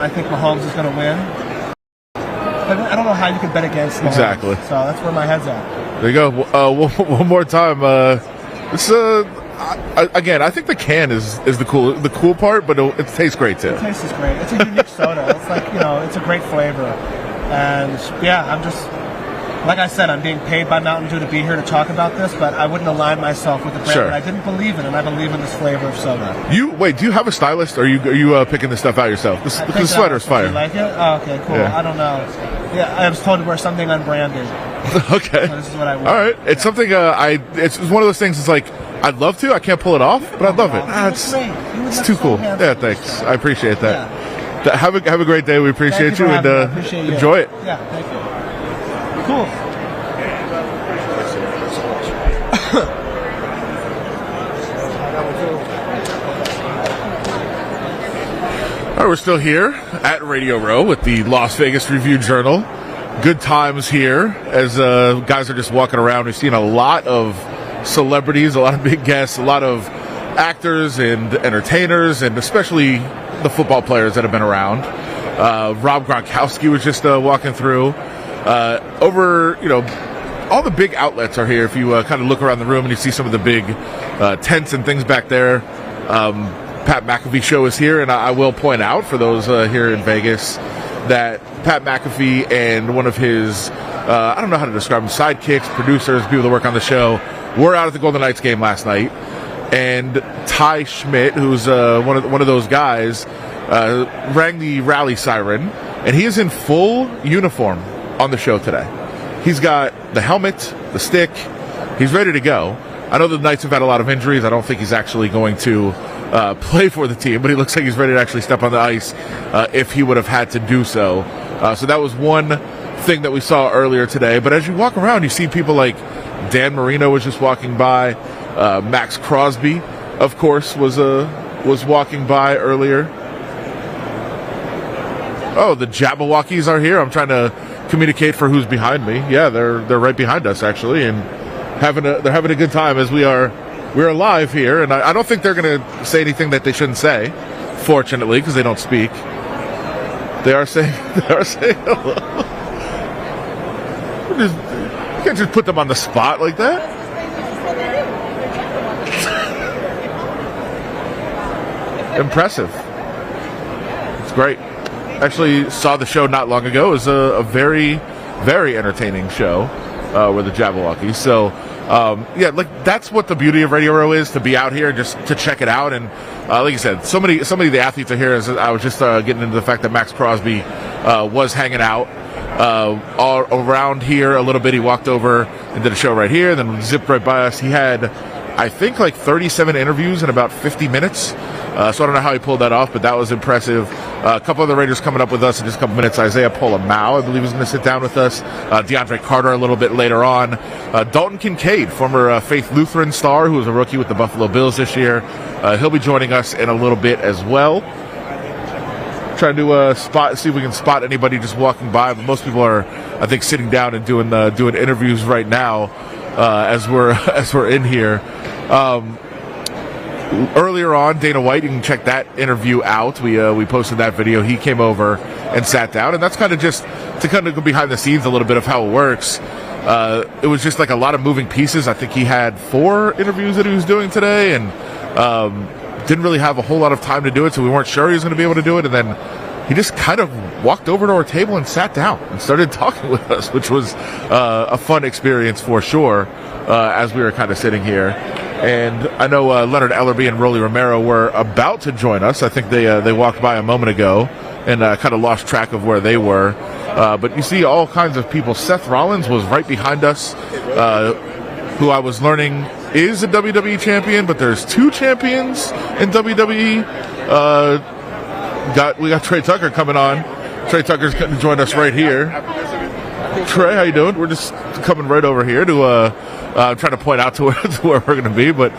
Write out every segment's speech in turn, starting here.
I think Mahomes is going to win. But I don't know how you can bet against Mahomes. Exactly. So that's where my head's at. There you go. One more time. Again, I think the can is the cool part, but it tastes great too. It tastes great. It's a unique soda. It's like, it's a great flavor. And yeah, I'm just, like I said, I'm being paid by Mountain Dew to be here to talk about this, but I wouldn't align myself with the brand that I didn't believe in, and I believe in this flavor of soda. Do you have a stylist, or are you picking this stuff out yourself? The sweater's fire. You like it? Oh, okay, cool. Yeah. I don't know. Yeah, I was told to wear something unbranded. Okay. So this is what I wear. All right. It's something it's one of those things. It's like I'd love to. I can't pull it off, but I'd love it. It's too cool. Yeah, thanks. I appreciate that. Yeah. Have a great day. We appreciate you, and enjoy it. Yeah, thank you. Cool. All right, we're still here at Radio Row with the Las Vegas Review-Journal. Good times here as guys are just walking around. We've seen a lot of celebrities, a lot of big guests, a lot of actors and entertainers, and especially the football players that have been around. Rob Gronkowski was just walking through. All the big outlets are here. If you kind of look around the room and you see some of the big tents and things back there. Pat McAfee show is here, and I will point out for those here in Vegas that Pat McAfee and one of his, I don't know how to describe them, sidekicks, producers, people that work on the show, were out at the Golden Knights game last night. And Ty Schmidt, who's one of those guys, rang the rally siren, and he is in full uniform on the show today. He's got the helmet, the stick. He's ready to go. I know the Knights have had a lot of injuries. I don't think he's actually going to play for the team, but he looks like he's ready to actually step on the ice if he would have had to do so. So that was one thing that we saw earlier today. But as you walk around, you see people like Dan Marino was just walking by. Max Crosby, of course, was walking by earlier. Oh, the Jabberwockies are here. I'm trying to communicate for who's behind me. Yeah, they're right behind us actually, and they're having a good time as we're live here. And I don't think they're going to say anything that they shouldn't say, fortunately, because they don't speak. They are saying hello. You can't just put them on the spot like that. Impressive. It's great. Actually saw the show not long ago. It was a very, very entertaining show with the Jabberwockies. So, that's what the beauty of Radio Row is, to be out here just to check it out. And like you said, so many of the athletes are here. As I was just getting into the fact that Max Crosby was hanging out all around here a little bit. He walked over and did a show right here, then zipped right by us. He had, I think, like 37 interviews in about 50 minutes. So I don't know how he pulled that off, but that was impressive. A couple other Raiders coming up with us in just a couple minutes. Isaiah Pola-Mao, I believe, is going to sit down with us. DeAndre Carter a little bit later on. Dalton Kincaid, former Faith Lutheran star, who was a rookie with the Buffalo Bills this year. He'll be joining us in a little bit as well. Trying to see if we can spot anybody just walking by. But most people are, I think, sitting down and doing interviews right now as we're in here. Earlier on, Dana White, you can check that interview out. We posted that video. He came over and sat down, and that's kind of just to kind of go behind the scenes a little bit of how it works. It was just like a lot of moving pieces. I think he had 4 interviews that he was doing today, and didn't really have a whole lot of time to do it, so we weren't sure he was going to be able to do it. And then he just kind of walked over to our table and sat down and started talking with us, which was a fun experience for sure as we were kind of sitting here. And I know Leonard Ellerbe and Romero were about to join us. I think they walked by a moment ago and kind of lost track of where they were. But you see all kinds of people. Seth Rollins was right behind us, who I was learning is a WWE champion, but there's 2 champions in WWE. We got Trey Tucker coming on. Trey Tucker's going to join us right here. Trey, how you doing? We're just coming right over here to try to point out to where we're going to be, but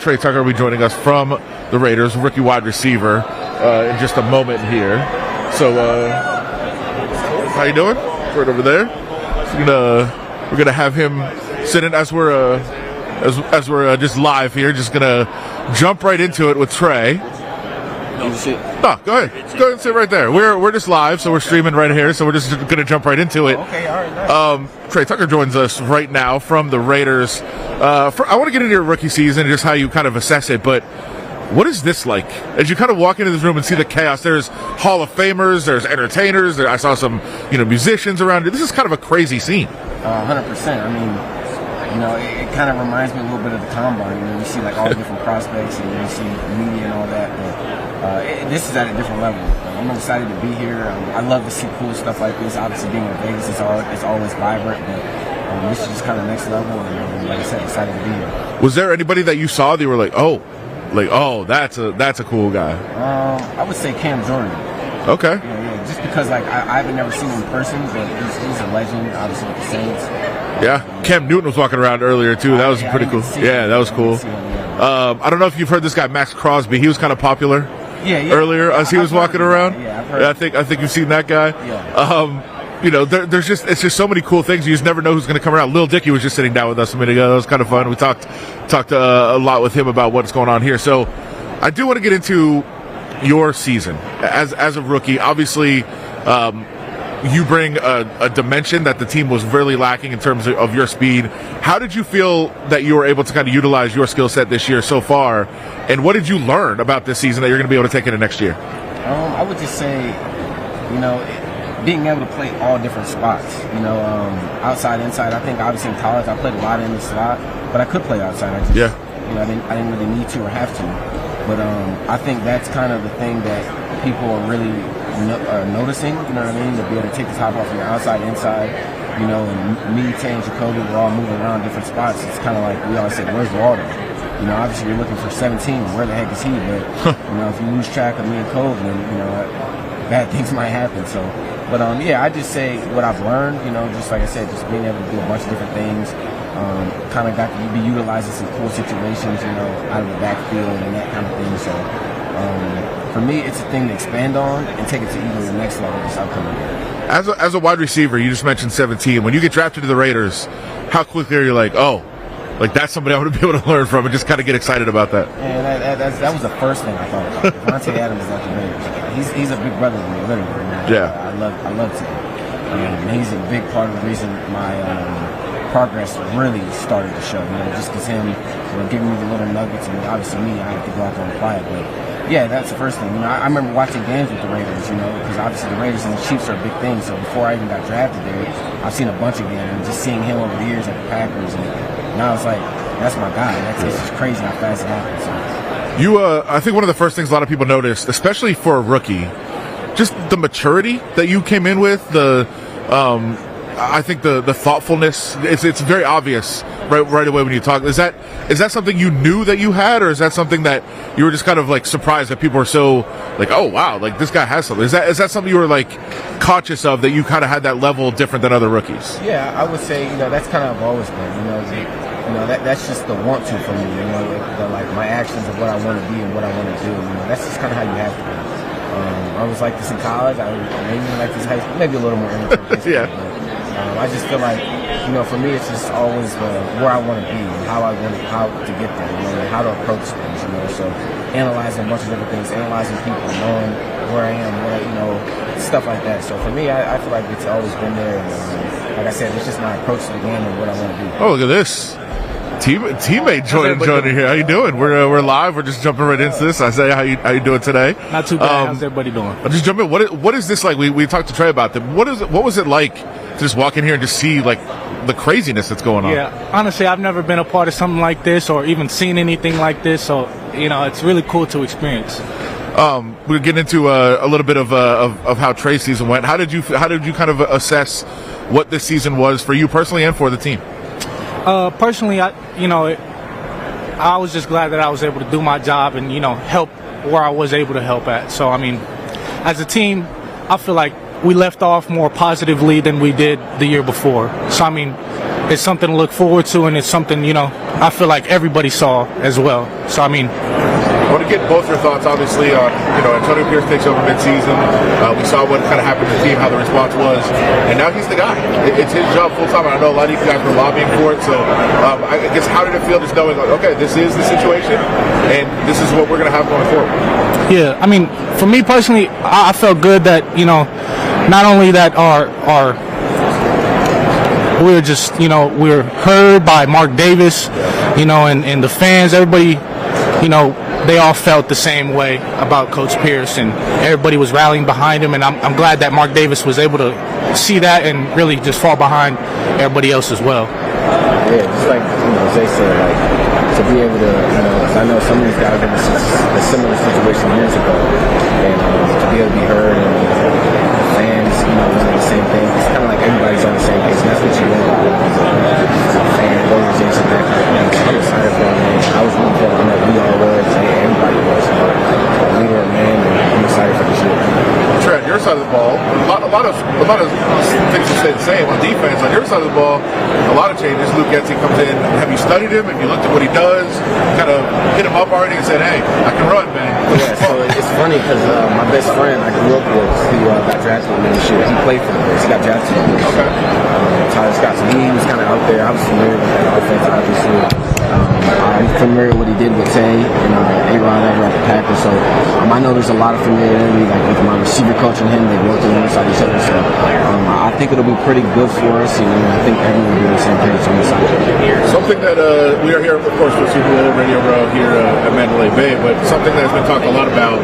Trey Tucker will be joining us from the Raiders, rookie wide receiver, in just a moment here. So, how you doing? Right over there. So we're gonna have him sit in as we're just live here. Just gonna jump right into it with Trey. No, go ahead. Go ahead and sit right there. We're just live, so we're streaming right here, so we're just going to jump right into it. Okay, all right. Nice. Trey Tucker joins us right now from the Raiders. I want to get into your rookie season and just how you kind of assess it, but what is this like? As you kind of walk into this room and see the chaos, there's Hall of Famers, there's entertainers, I saw some, musicians around here. This is kind of a crazy scene. 100%. I mean, it kind of reminds me a little bit of the combine. You see like all the different prospects, and you see media and all that. But this is at a different level. I'm excited to be here. I love to see cool stuff like this. Obviously, being in Vegas, it's always vibrant, but this is just kind of next level. And like I said, excited to be here. Was there anybody that you saw that you were like, oh, that's a cool guy? I would say Cam Jordan. Okay. Yeah. Just because I haven't never seen him in person, but he's a legend, obviously with the Saints. Yeah, Cam Newton was walking around earlier too. That was pretty cool. Yeah, that was cool. I don't know if you've heard this guy Max Crosby. He was kind of popular. Earlier as he was walking around. Yeah, I've heard. I think you've seen that guy. Yeah. It's just so many cool things. You just never know who's going to come around. Lil Dicky was just sitting down with us a minute ago. That was kind of fun. We talked a lot with him about what's going on here. So I do want to get into your season as a rookie. Obviously, you bring a dimension that the team was really lacking in terms of your speed. How did you feel that you were able to kind of utilize your skill set this year so far? And what did you learn about this season that you're going to be able to take into next year? I would just say, being able to play all different spots, outside, inside. I think obviously in college I played a lot in the slot, but I could play outside. I didn't really need to or have to. But I think that's kind of the thing that people are really noticing, you know what I mean? To be able to take the top off your outside, inside, and me, Tay, and Jacoby, we're all moving around different spots. It's kind of like we always say, where's Waldo? Obviously you're looking for 17. Where the heck is he? But, if you lose track of me and Cove, then, bad things might happen. So, but I just say what I've learned, just like I said, just being able to do a bunch of different things. Kind of got to be utilizing some cool situations, out of the backfield and that kind of thing. So, for me, it's a thing to expand on and take it to even the next level this upcoming year. As a wide receiver, you just mentioned 17. When you get drafted to the Raiders, how quickly are you like, that's somebody I want to be able to learn from and just kind of get excited about that? Yeah, that was the first thing I thought about. Devontae Adams is like the Raiders. He's a big brother to me, literally. Yeah. I love him. He's a big part of the reason my progress really started to show. Just because him giving me the little nuggets, and obviously me, I had to go out there and apply it. But yeah, that's the first thing. I remember watching games with the Raiders, because obviously the Raiders and the Chiefs are a big thing. So before I even got drafted there, I've seen a bunch of games, and just seeing him over the years at the Packers, and now it's like, that's my guy. It's just crazy how fast it happens. So. I think one of the first things a lot of people noticed, especially for a rookie, just the maturity that you came in with, I think the thoughtfulness, it's very obvious right away when you talk. Is that something you knew that you had, or is that something that you were just kind of like surprised that people are so like, oh wow, like this guy has something? Is that something you were like conscious of, that you kind of had that level different than other rookies? Yeah, I would say that's kind of always been, that's just the want to for me, like my actions of what I want to be and what I want to do. That's just kind of how you have to be. I was like this in college. I maybe like this in high school, maybe a little more immature. Yeah. I just feel like, for me, it's just always where I want to be and how to get there, and how to approach things, So analyzing a bunch of different things, analyzing people, knowing where I am, stuff like that. So for me, I feel like it's always been there. And like I said, it's just my approach to the game and what I want to do. Oh, look at this. Teammate joining here. How you doing? We're live. We're just jumping right into this. Isaiah, how you doing today? Not too bad. How's everybody doing? I'll just jump in. What is this like? We talked to Trey about that. What was it like to just walk in here and just see like the craziness that's going on? Yeah, honestly, I've never been a part of something like this or even seen anything like this. So it's really cool to experience. We'll get into a little bit of how Trey's season went. How did you kind of assess what this season was for you personally and for the team? Personally, I was just glad that I was able to do my job and, help where I was able to help at. So, as a team, I feel like we left off more positively than we did the year before. So, it's something to look forward to, and it's something, I feel like everybody saw as well. So, Well, want to get both your thoughts, obviously, on, Antonio Pierce takes over midseason. We saw what kind of happened to the team, how the response was, and now he's the guy. It's his job full-time. I know a lot of you guys were lobbying for it, so I guess how did it feel just knowing, like, okay, this is the situation, and this is what we're going to have going forward? Yeah, I mean, for me personally, I felt good that, not only that we're heard by Mark Davis, and the fans, everybody, they all felt the same way about Coach Pierce, and everybody was rallying behind him, and I'm glad that Mark Davis was able to see that and really just fall behind everybody else as well. Yeah, just like Zay said, like, to be able to, because I know some of these guys were in a similar situation years ago, and to be able to be heard and fans, wanting the same thing, it's kind of like everybody's on the same page, and that's what you want as a fan organization, that kind of thing. So I'm excited for him, man. I was rooting for him, we all was, everybody was, leader of man, and I'm excited for this year. Trent, your side of the ball, a lot of things to stay the same. On defense, on your side of the ball, a lot of changes. Luke Getzey comes in. Have you studied him? Have you looked at what he does? Kind of hit him up already and said, hey, I can run, man. Yeah, so it's funny because my best friend I grew up with, who got drafted with me this year, he played for the Bears. He got drafted with me. Okay. Tyler Scott. So he was kind of out there. I was familiar with that offense, obviously. I'm familiar with what he did with Tay and A-Rod over at the Packers, so I know there's a lot of familiarity, like with my receiver coach and him. They worked alongside each other, so I think it'll be pretty good for us, I think everyone will be on the same page on the side. Something that we are here, of course, for Super Bowl Radio Row here at Mandalay Bay, but something that has been talked a lot about.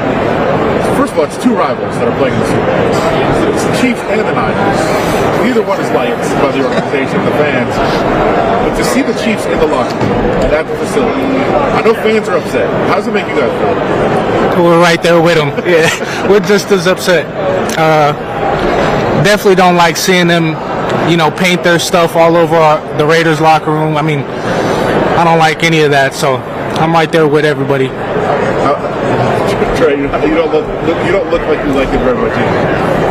First of all, it's two rivals that are playing in the Super Bowl. It's the Chiefs and the Niners. Neither one is liked by the organization, the fans. But to see the Chiefs in the locker room at the facility, I know fans are upset. How does it make you guys feel? We're right there with them. Yeah, we're just as upset. Definitely don't like seeing them, paint their stuff all over the Raiders locker room. I mean, I don't like any of that, so I'm right there with everybody. Trey, you don't look like you like it very much either.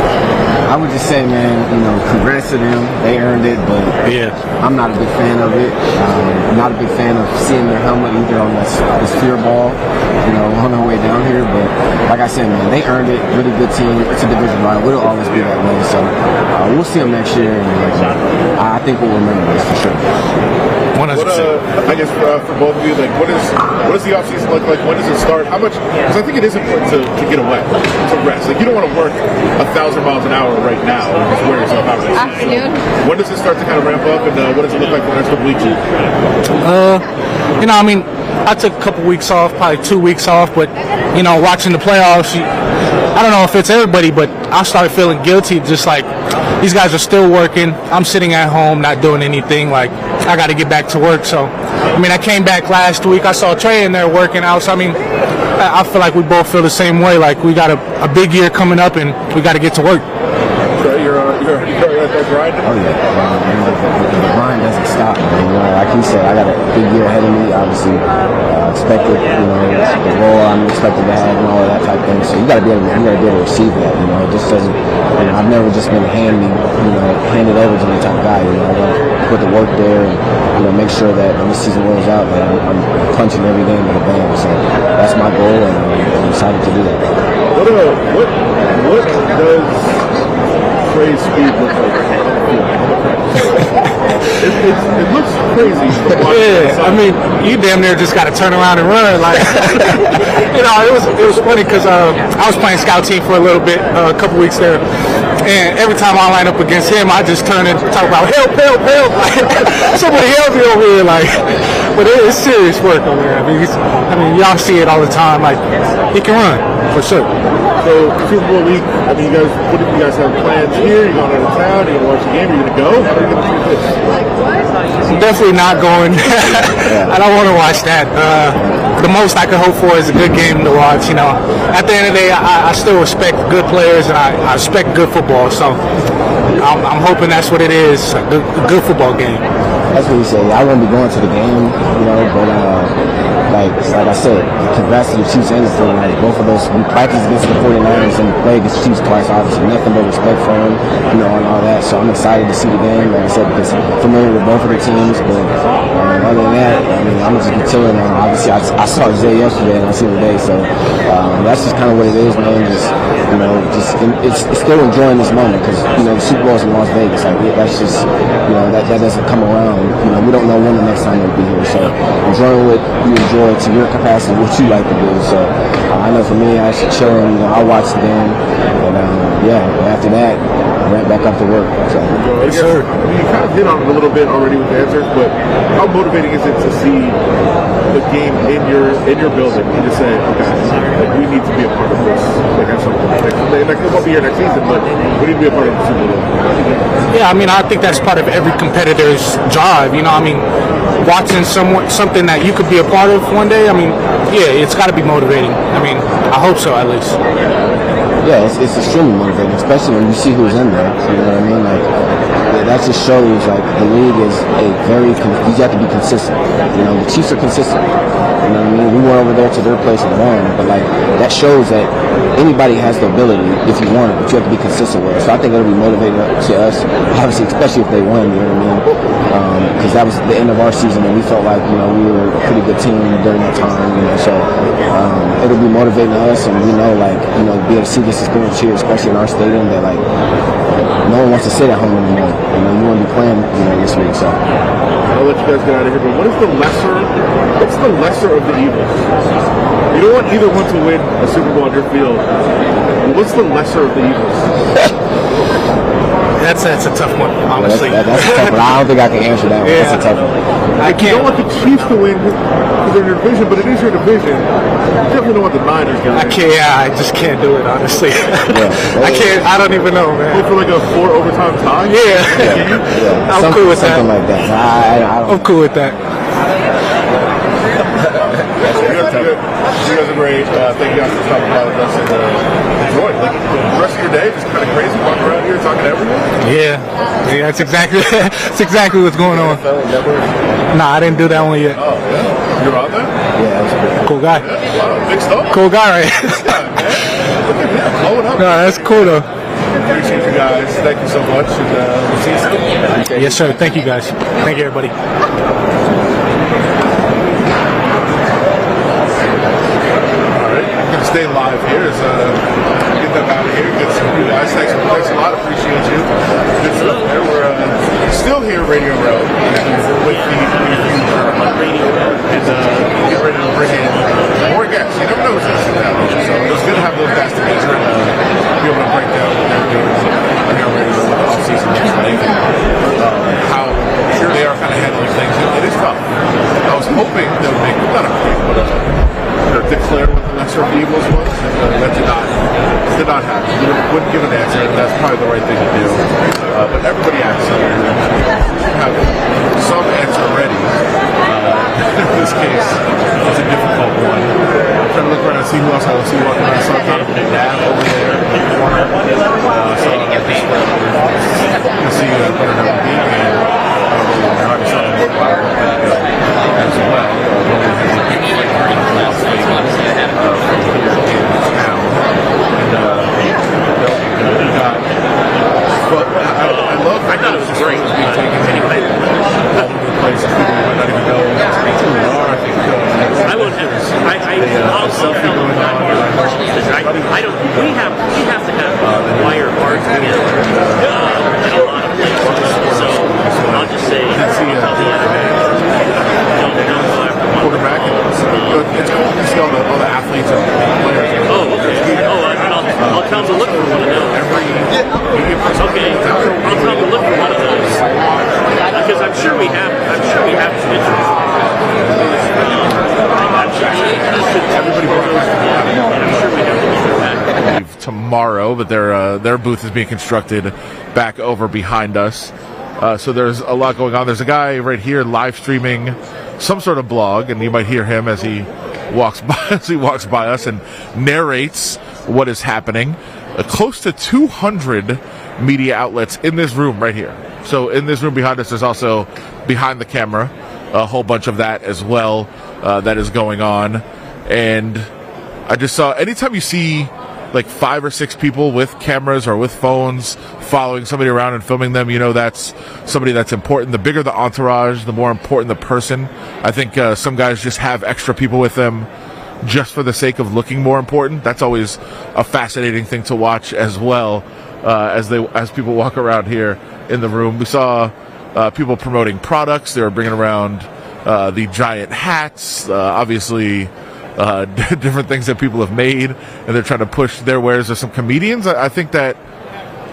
I would just say, man, congrats to them. They earned it, but yeah, I'm not a big fan of it. I'm not a big fan of seeing their helmet either on this fear ball, on their way down here. But like I said, man, they earned it. Really good team. It's a division rival. It'll always be that way. So we'll see them next year, and I think we'll remember this for sure. 100%. I guess for both of you, like, what does the offseason look like? When does it start? How much? Because I think it is important to get away, to rest. Like, you don't want to work 1,000 miles an hour right now and just wear yourself out. Afternoon. So when does it start to kind of ramp up, and what does it look like for the next couple weeks? I took a couple weeks off, probably 2 weeks off, but watching the playoffs, I don't know if it's everybody, but I started feeling guilty, just like these guys are still working. I'm sitting at home not doing anything. Like, I got to get back to work. So, I came back last week. I saw Trey in there working out. So, I feel like we both feel the same way. Like, we got a big year coming up, and we got to get to work. Trey, you're grinding? Oh, yeah. The grind doesn't stop, man. Like he said, I got a big year ahead of me, obviously. Expected, the role I'm expected to have and all of that type of thing. So you got to be able to receive that. It just doesn't. I've never just been handed over to the type of guy. I got to put the work there and make sure that when the season rolls out, that I'm punching every game with a bang. So that's my goal, and I'm excited to do that. What does Trey's speed look like? It looks crazy. Yeah, you damn near just got to turn around and run. Like, it was funny because I was playing scout team for a little bit, a couple weeks there, and every time I line up against him, I just turn and talk about help. Like, somebody help me over here, like. But it's serious work over there. Y'all see it all the time. Like, he can run for sure. So Super Bowl week, what do you guys have plans here? You going out of town? You gonna watch the game? Are you gonna go? How are you gonna treat this? I'm definitely not going. I don't want to watch that. The most I can hope for is a good game to watch. At the end of the day, I still respect good players and I respect good football. So I'm hoping that's what it is, a good football game. That's what he said. I won't be going to the game, but like I said, congrats to the Chiefs and the 49ers. Both of those, we practiced against the 49ers and we played against the Chiefs twice. Obviously, nothing but respect for them, and all that. So I'm excited to see the game, like I said, because I'm familiar with both of the teams. But other than that, I mean, I'm just be chilling. Obviously, I saw Zay yesterday and I see him today, so that's just kind of what it is, man. It's still enjoying this moment because the Super Bowl's in Las Vegas. Like that's just that doesn't come around. We don't know when the next time they'll be here. So enjoying what you enjoy to your capacity, what you like to do. So I know for me, I should chill and I'll watch the game. And after that, I went back up to work. So. Yes, sir. You kind of hit on it a little bit already with the answers, but how motivating is it to see the game in your building and to say, okay, like we need to be a part of this, like at some point. Like we won't be here next season, but we need to be a part of the Super Bowl. Yeah, I mean, I think that's part of every competitor's drive. I mean, watching something that you could be a part of one day. I mean, yeah, it's got to be motivating. I mean, I hope so at least. Yeah, it's extremely motivating, especially when you see who's in there. You know what I mean? Like that just shows like the league is you have to be consistent. The Chiefs are consistent. You know what I mean? We went over there to their place and won, but like that shows that anybody has the ability if you want it, but you have to be consistent with it. So I think it'll be motivating to us, obviously, especially if they win. You know what I mean? Because that was the end of our season, and we felt like we were a pretty good team during that time. So it'll be motivating to us, and we know be able to see this experience here, especially in our stadium, that like no one wants to sit at home anymore. You want to be playing this week. So I'll let you guys get out of here. But what's the lesser of the evils? You don't want either one to win a Super Bowl on your field. What's the lesser of the evils? That's a tough one, honestly. That's a tough one. I don't think I can answer that one. Yeah. That's a tough one. I can't. You don't want the Chiefs to win because they're in your division, but it is your division. You definitely don't want the Niners to win. I just can't do it, honestly. I can't. I don't even know, man. Hope for like a 4 overtime tie? Yeah. I'm cool with that. Something like that. I'm cool with that. You guys are great. Thank you guys for stopping by with us and enjoy it. Like, the rest of your day just kind of crazy, walking around here talking to everyone. Yeah, that's exactly what's going on. Nah, I didn't do that one yet. Oh, yeah? You're on there? Yeah, that's good. Cool guy. Yeah, wow, big stuff. Cool guy, right? Yeah, man. Look at him, blowing up. No, that's cool though. Appreciate you guys. Thank you so much, and we'll see you soon. Yes, sir. Thank you, guys. Thank you, everybody. Stay live here is get them out of here, get some new guys. Thanks a lot, appreciate you. Good stuff there. We're still here, Radio Row, with the Radio Row, and get ready to bring in more guests. You never know what's going to sit down here, so it's good to have those guys together and be able to break down what they're doing here on Radio Row with the off-season next week, how they are kind of handling things. It is tough. I was hoping they would make not a pick, but declare what the lesser of evils was, and that did not happen. You wouldn't give an answer, and that's probably the right thing to do. But everybody asks, so you have some answer ready. In this case, it's a difficult one. I'm trying to look around and see who else I will see walking around. I saw Donovan McNabb over there in the corner. So I'm going to see Leonard and I saw him as well. I thought it was great. I won't have. I'll tell them not here, unfortunately, because we have to have wire cards together in a lot of places. So I'll just say, I'll be don't go after one. Quarterback. It's cool to see all the athletes and players. Oh, okay. I'll tell them to look for one of those. Okay, I'll tell them to look for one of those because I'm sure we have some interest. Tomorrow, but their booth is being constructed back over behind us. So there's a lot going on. There's a guy right here live streaming some sort of blog, and you might hear him as he walks by us and narrates what is happening. Close to 200 media outlets in this room right here. So in this room behind us, there's also behind the camera a whole bunch of that as well that is going on. And I just saw, anytime you see like 5 or 6 people with cameras or with phones following somebody around and filming them, you know that's somebody that's important. The bigger the entourage, the more important the person. I think some guys just have extra people with them just for the sake of looking more important. That's always a fascinating thing to watch as well, as people walk around here in the room. We saw people promoting products. They were bringing around the giant hats, obviously different things that people have made, and they're trying to push their wares. There's some comedians I think that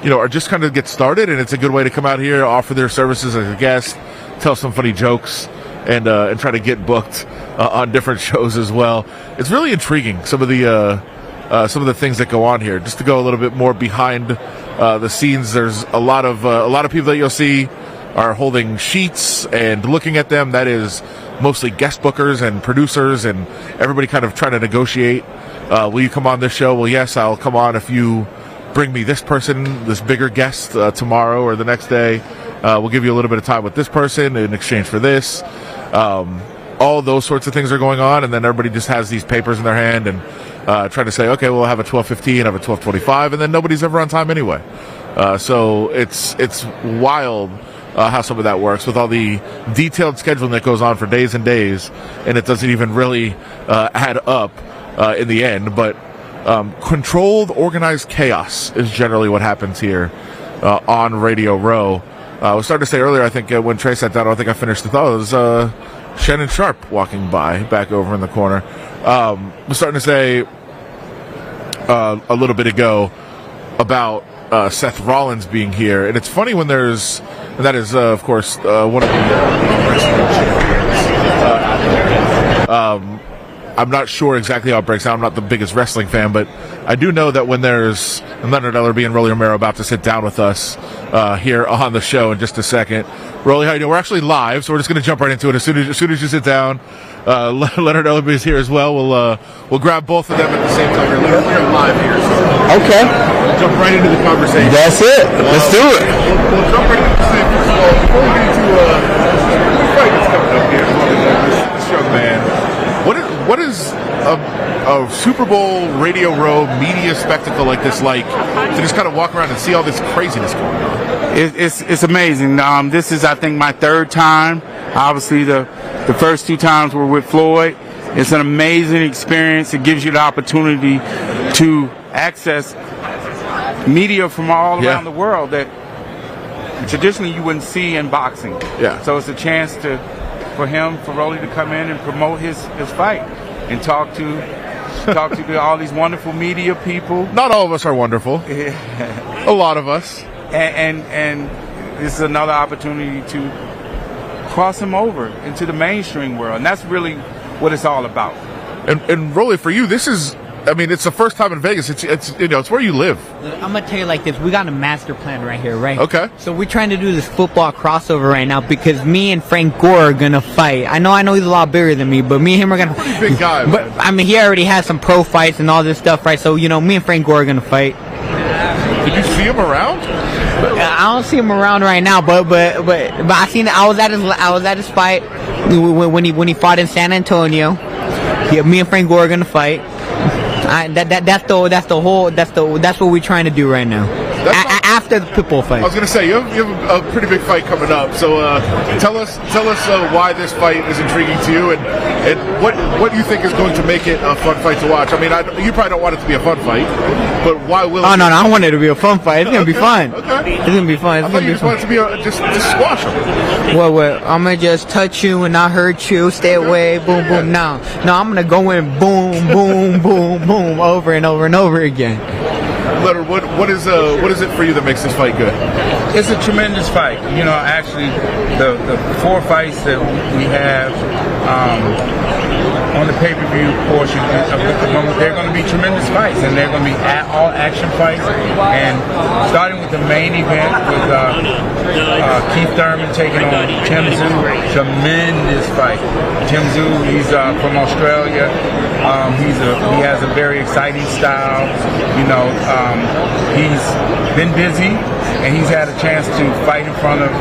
are just kind of get started, and it's a good way to come out here, offer their services as a guest, tell some funny jokes, and try to get booked on different shows as well. It's really intriguing, some of the things that go on here. Just to go a little bit more behind the scenes, there's a lot of people that you'll see are holding sheets and looking at them. That is mostly guest bookers and producers and everybody kind of trying to negotiate. Will you come on this show? Well, yes, I'll come on if you bring me this person, this bigger guest tomorrow or the next day. We'll give you a little bit of time with this person in exchange for this. All those sorts of things are going on, and then everybody just has these papers in their hand and trying to say, okay, we'll have a 12:15, have a 12:25, and then nobody's ever on time anyway. So it's wild how some of that works with all the detailed scheduling that goes on for days and days, and it doesn't even really add up in the end. But controlled, organized chaos is generally what happens here on Radio Row. I was starting to say earlier, I think when Trey sat down, I don't think I finished the thought. It was Shannon Sharp walking by back over in the corner. I was starting to say a little bit ago about Seth Rollins being here, and it's funny when there's, and that is of course one of the I'm not sure exactly how it breaks down. I'm not the biggest wrestling fan, but I do know that when there's Leonard, Ellerbe, and Romero about to sit down with us here on the show in just a second. Rolly, how you doing? We're actually live, so we're just going to jump right into it as soon as you sit down. Leonard Ellerbe is here as well. We'll grab both of them at the same time. Leonard, we're live here, so okay. We'll jump right into the conversation. That's it. Let's do it. We'll jump right into the first of all, before we get into the fight that's coming up here, this young man. What is a Super Bowl Radio Row media spectacle like this like to just kind of walk around and see all this craziness going on? It's amazing. This is, I think, my 3rd time. Obviously, the first 2 times were with Floyd. It's an amazing experience. It gives you the opportunity to access media from all around the world that traditionally you wouldn't see in boxing. Yeah. So it's a chance for Rolly to come in and promote his fight and talk to all these wonderful media people. Not all of us are wonderful. A lot of us. And this is another opportunity to cross him over into the mainstream world, and that's really what it's all about. And Rolly, for you, this is, I mean, it's the first time in Vegas. It's it's where you live. I'm gonna tell you like this: we got a master plan right here, right? Okay. So we're trying to do this football crossover right now because me and Frank Gore are gonna fight. I know he's a lot bigger than me, but me and him are gonna. Pretty big guy. But man. I mean, he already has some pro fights and all this stuff, right? So me and Frank Gore are gonna fight. Did you see him around? I don't see him around right now, but I seen. I was at his fight when he fought in San Antonio. Yeah, me and Frank Gore are gonna fight. That's what we're trying to do right now. After the Pitbull fight. I was going to say you have a pretty big fight coming up. So tell us why this fight is intriguing to you, and what you think is going to make it a fun fight to watch. I mean, you probably don't want it to be a fun fight, but why will? Oh no, I want it to be a fun fight. It's gonna be fun. Okay. It's gonna be fun. I thought you just wanted it to be just squash him. Well, I'm gonna just touch you and not hurt you. Stay away. Boom, boom. No, I'm gonna go in. Boom, boom, boom, boom, over and over and over again. Leonard, what is it for you that makes this fight good? It's a tremendous fight. Actually, the 4 fights that we have on the pay-per-view portion of the moment, they're going to be tremendous fights, and they're going to be all action fights. And starting with the main event with Keith Thurman taking on Tim Tszyu, tremendous fight. Tim Tszyu, he's from Australia. He has a very exciting style. He's been busy. and he's had a chance to fight in front of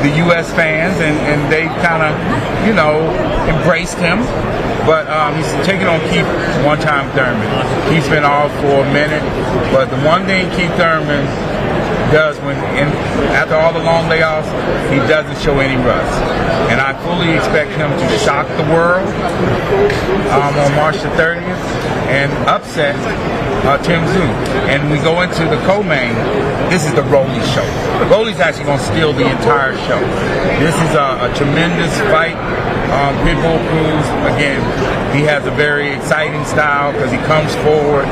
the U.S. fans, and they kind of, embraced him. But he's taking on Keith one-time Thurman. Keith's been off for a minute, but the one thing Keith Thurman does after all the long layoffs, he doesn't show any rust. And I fully expect him to shock the world on March the 30th and upset Tim Zoo. And we go into the co-main. This is the Rolly show. Rolly's actually going to steal the entire show. This is a tremendous fight. Pitbull Cruz, again, he has a very exciting style because he comes forward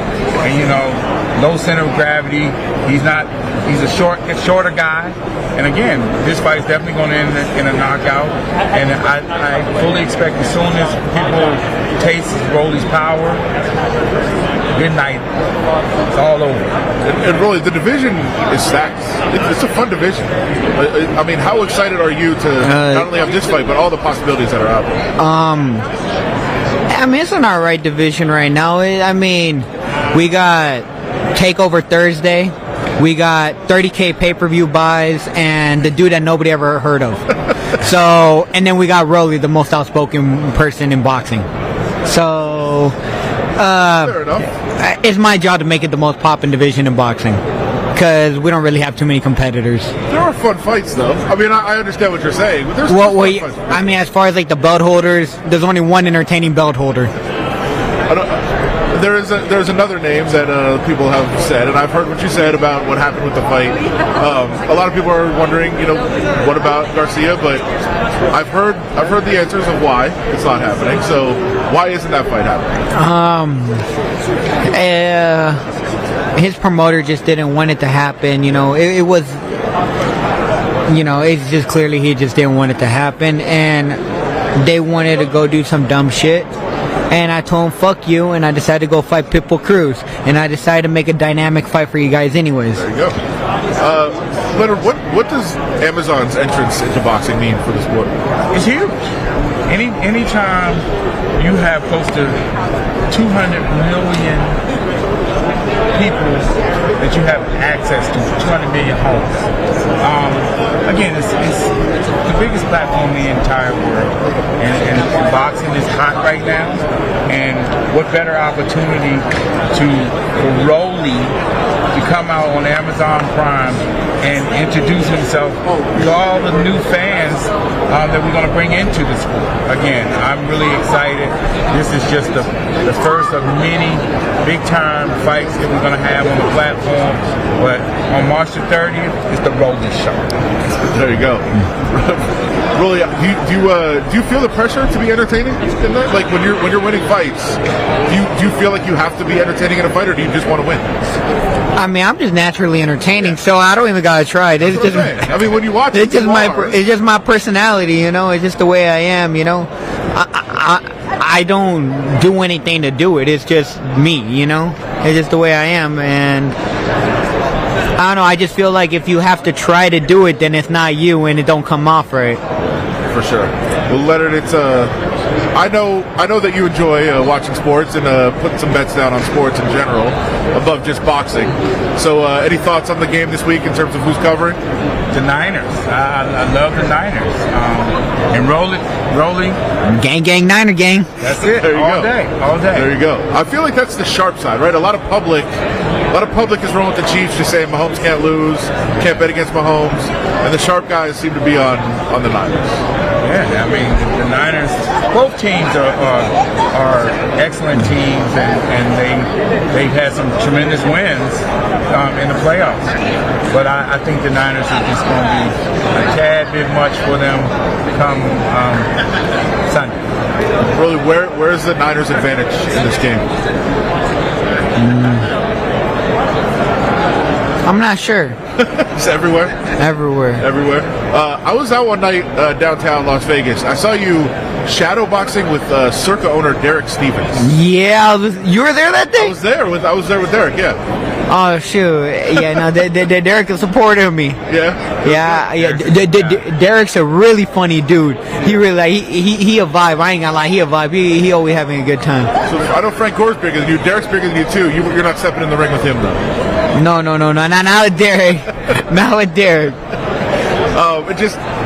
and, low center of gravity. He's a shorter guy. And again, this fight is definitely going to end in a knockout. And I fully expect as soon as people taste Rolly's power, good night. It's all over. And really, the division is stacked. It's a fun division. I mean, how excited are you to not only have this fight, but all the possibilities that are out there? I mean, it's an alright division right now. I mean, we got TakeOver Thursday. We got 30K pay-per-view buys and the dude that nobody ever heard of. So, and then we got Rolly, the most outspoken person in boxing. So, fair enough. It's my job to make it the most poppin' division in boxing because we don't really have too many competitors. There are fun fights, though. I mean, I understand what you're saying. But there's fun fights. I mean, as far as like the belt holders, there's only one entertaining belt holder. There's another name that people have said, and I've heard what you said about what happened with the fight. A lot of people are wondering, what about Garcia? But I've heard the answers of why it's not happening. So why isn't that fight happening? His promoter just didn't want it to happen. It was, it's just clearly he just didn't want it to happen, and they wanted to go do some dumb shit. And I told him, fuck you, and I decided to go fight Pitbull Cruz. And I decided to make a dynamic fight for you guys anyways. There you go. Leonard, what does Amazon's entrance into boxing mean for the sport? It's huge. Anytime you have close to 200 million people that you have access to, 200 million homes. Again, it's the biggest platform in the entire world, and boxing is hot right now. And what better opportunity for Rolly to come out on Amazon Prime and introduce himself to all the new fans that we're going to bring into the sport. Again, I'm really excited. This is just the first of many big-time fights that we're going to have on the platform. But on March the 30th, it's the Rolly show. There you go. Really, do you feel the pressure to be entertaining in that? Like when you're winning fights, do you feel like you have to be entertaining in a fight, or do you just want to win? I mean, I'm just naturally entertaining, so I don't even gotta try. It's just, I mean, when you watch it's just my personality, It's just the way I am, I don't do anything to do it. It's just me, It's just the way I am, and I don't know. I just feel like if you have to try to do it, then it's not you, and it don't come off right. For sure. Well, Leonard, it's I know that you enjoy watching sports and putting some bets down on sports in general, above just boxing. So, any thoughts on the game this week in terms of who's covering? The Niners. I love the Niners. And Rolly. Gang, Niner gang. That's it. There you all go. All day. There you go. I feel like that's the sharp side, right? A lot of public is rolling with the Chiefs, just saying Mahomes can't lose, can't bet against Mahomes, and the sharp guys seem to be on the Niners. Yeah, I mean, the Niners, both teams are excellent teams, and they've had some tremendous wins in the playoffs. But I think the Niners are just going to be a tad bit much for them come Sunday. Really, where's the Niners' advantage in this game? I'm not sure. It's everywhere? Everywhere. I was out one night downtown Las Vegas. I saw you shadow boxing with Circa owner Derek Stevens. Yeah, you were there that day? I was there with Derek, yeah. Oh shoot! Yeah, no, Derek is supportive of me. Yeah. Derek's a really funny dude. He really like he a vibe. I ain't gonna lie, he a vibe. He always having a good time. So I know Frank Gore's bigger than you. Derek's bigger than you too. You're not stepping in the ring with him though. No, not with Derek. Not with Derek.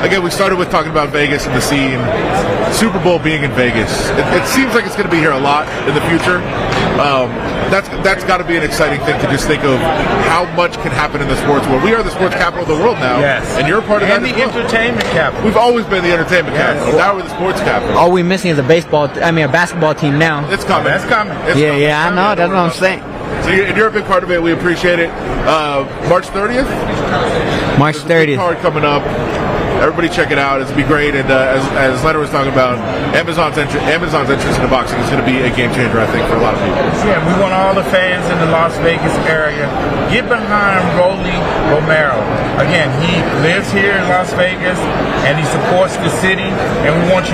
Again, we started with talking about Vegas and the scene. Super Bowl being in Vegas, it seems like it's going to be here a lot in the future. That's got to be an exciting thing to just think of how much can happen in the sports world. We are the sports capital of the world now, and you're a part of that. And the entertainment capital. We've always been the entertainment capital. Now we're the sports capital. All we're missing is a basketball team now. It's coming. That's coming. Yeah, I know. That's what I'm saying. So you're a big part of it. We appreciate it. March 30th. March 30th. Card coming up. Everybody check it out. It's going to be great. And as Leonard was talking about, Amazon's interest in the boxing is going to be a game changer, I think, for a lot of people. Yeah, we want all the fans in the Las Vegas area, get behind Romero. Again, he lives here in Las Vegas, and he supports the city, and we want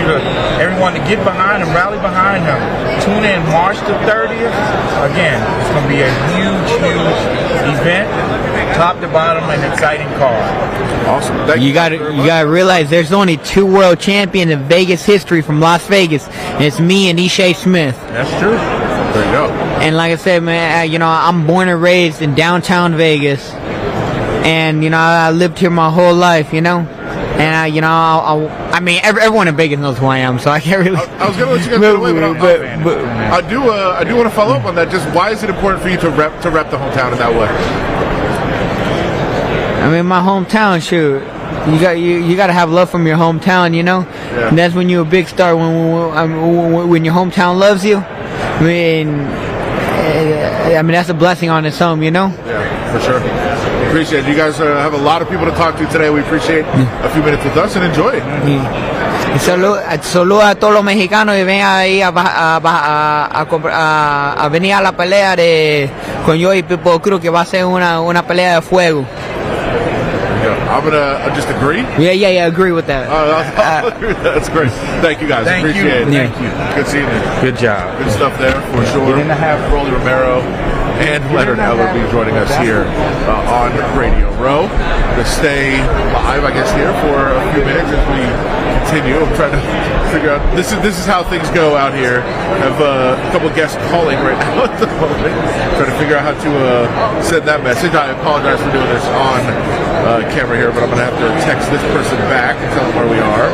everyone to get behind him, rally behind him. Tune in March the 30th. Again, it's going to be a huge event, top to bottom, an exciting card. Awesome. You got to realize there's only 2 world champions in Vegas history from Las Vegas. And it's me and Ishai Smith. That's true. There you go. And like I said, man, I'm born and raised in downtown Vegas, and I lived here my whole life, and I mean, everyone in Vegas knows who I am, so I can't really. I was going to let you guys get away, but I do want to follow up on that. Just why is it important for you to rep the hometown in that way? I mean, my hometown, shoot. You got to have love from your hometown, Yeah. And that's when you're a big star. When your hometown loves you, I mean, that's a blessing on its own, Yeah, for sure. Appreciate it. You guys have a lot of people to talk to today. We appreciate a few minutes with us and enjoy it. Y saluda a todos los mexicanos y ven ahí a venir a la pelea con yo y Pipo Cruz, que va a ser una pelea de fuego. I'm gonna just agree. Yeah, agree with that. That's great. Thank you guys. Appreciate it. Thank you. Good seeing you. Good job. Good stuff there for sure. Rolly Romero and Leonard Ellerbe joining us here on Radio Row to stay live, I guess, here for a few minutes as we continue. I'm trying to figure out. This is how things go out here. I have a couple of guests calling right now at the moment, trying to figure out how to send that message. I apologize for doing this on camera here, but I'm going to have to text this person back and tell them where we are.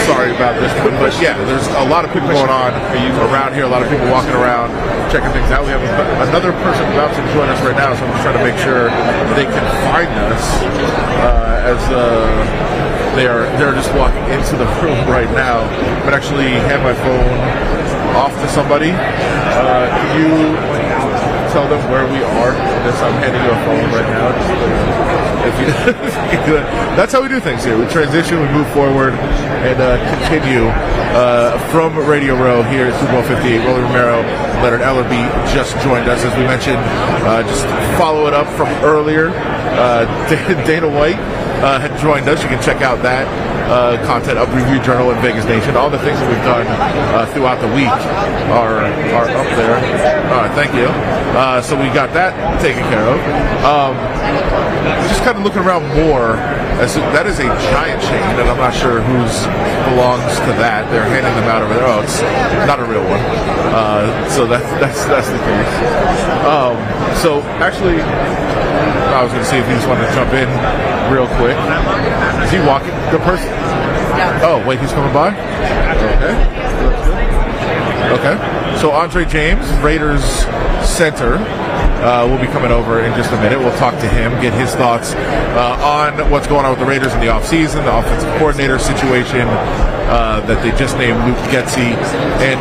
Sorry about this one, but yeah, there's a lot of people going on around here, a lot of people walking around, checking things out. We have another person about to join us right now, so I'm just trying to make sure they can find us as they're just walking into the room right now. But actually hand my phone off to somebody. Can you tell them where we are? I'm handing you a phone right now. That's how we do things here. We transition, we move forward, and continue from Radio Row here at Super Bowl 58. Rolly Romero, Leonard Ellerbe just joined us, as we mentioned. Just follow it up from earlier. Dana White had joined us. You can check out that content up Review Journal and Vegas Nation. All the things that we've done throughout the week are up there. Thank you. So we got that taken care of. Just kind of looking around more. That is a giant chain, and I'm not sure whose belongs to that. They're handing them out over there. Oh, it's not a real one. So that's the case. So actually, I was going to see if he just wanted to jump in real quick. Is he walking? The person? Oh, wait, he's coming by? Okay. So Andre James, Raiders center, will be coming over in just a minute. We'll talk to him, get his thoughts on what's going on with the Raiders in the offseason, the offensive coordinator situation that they just named Luke Getsy, and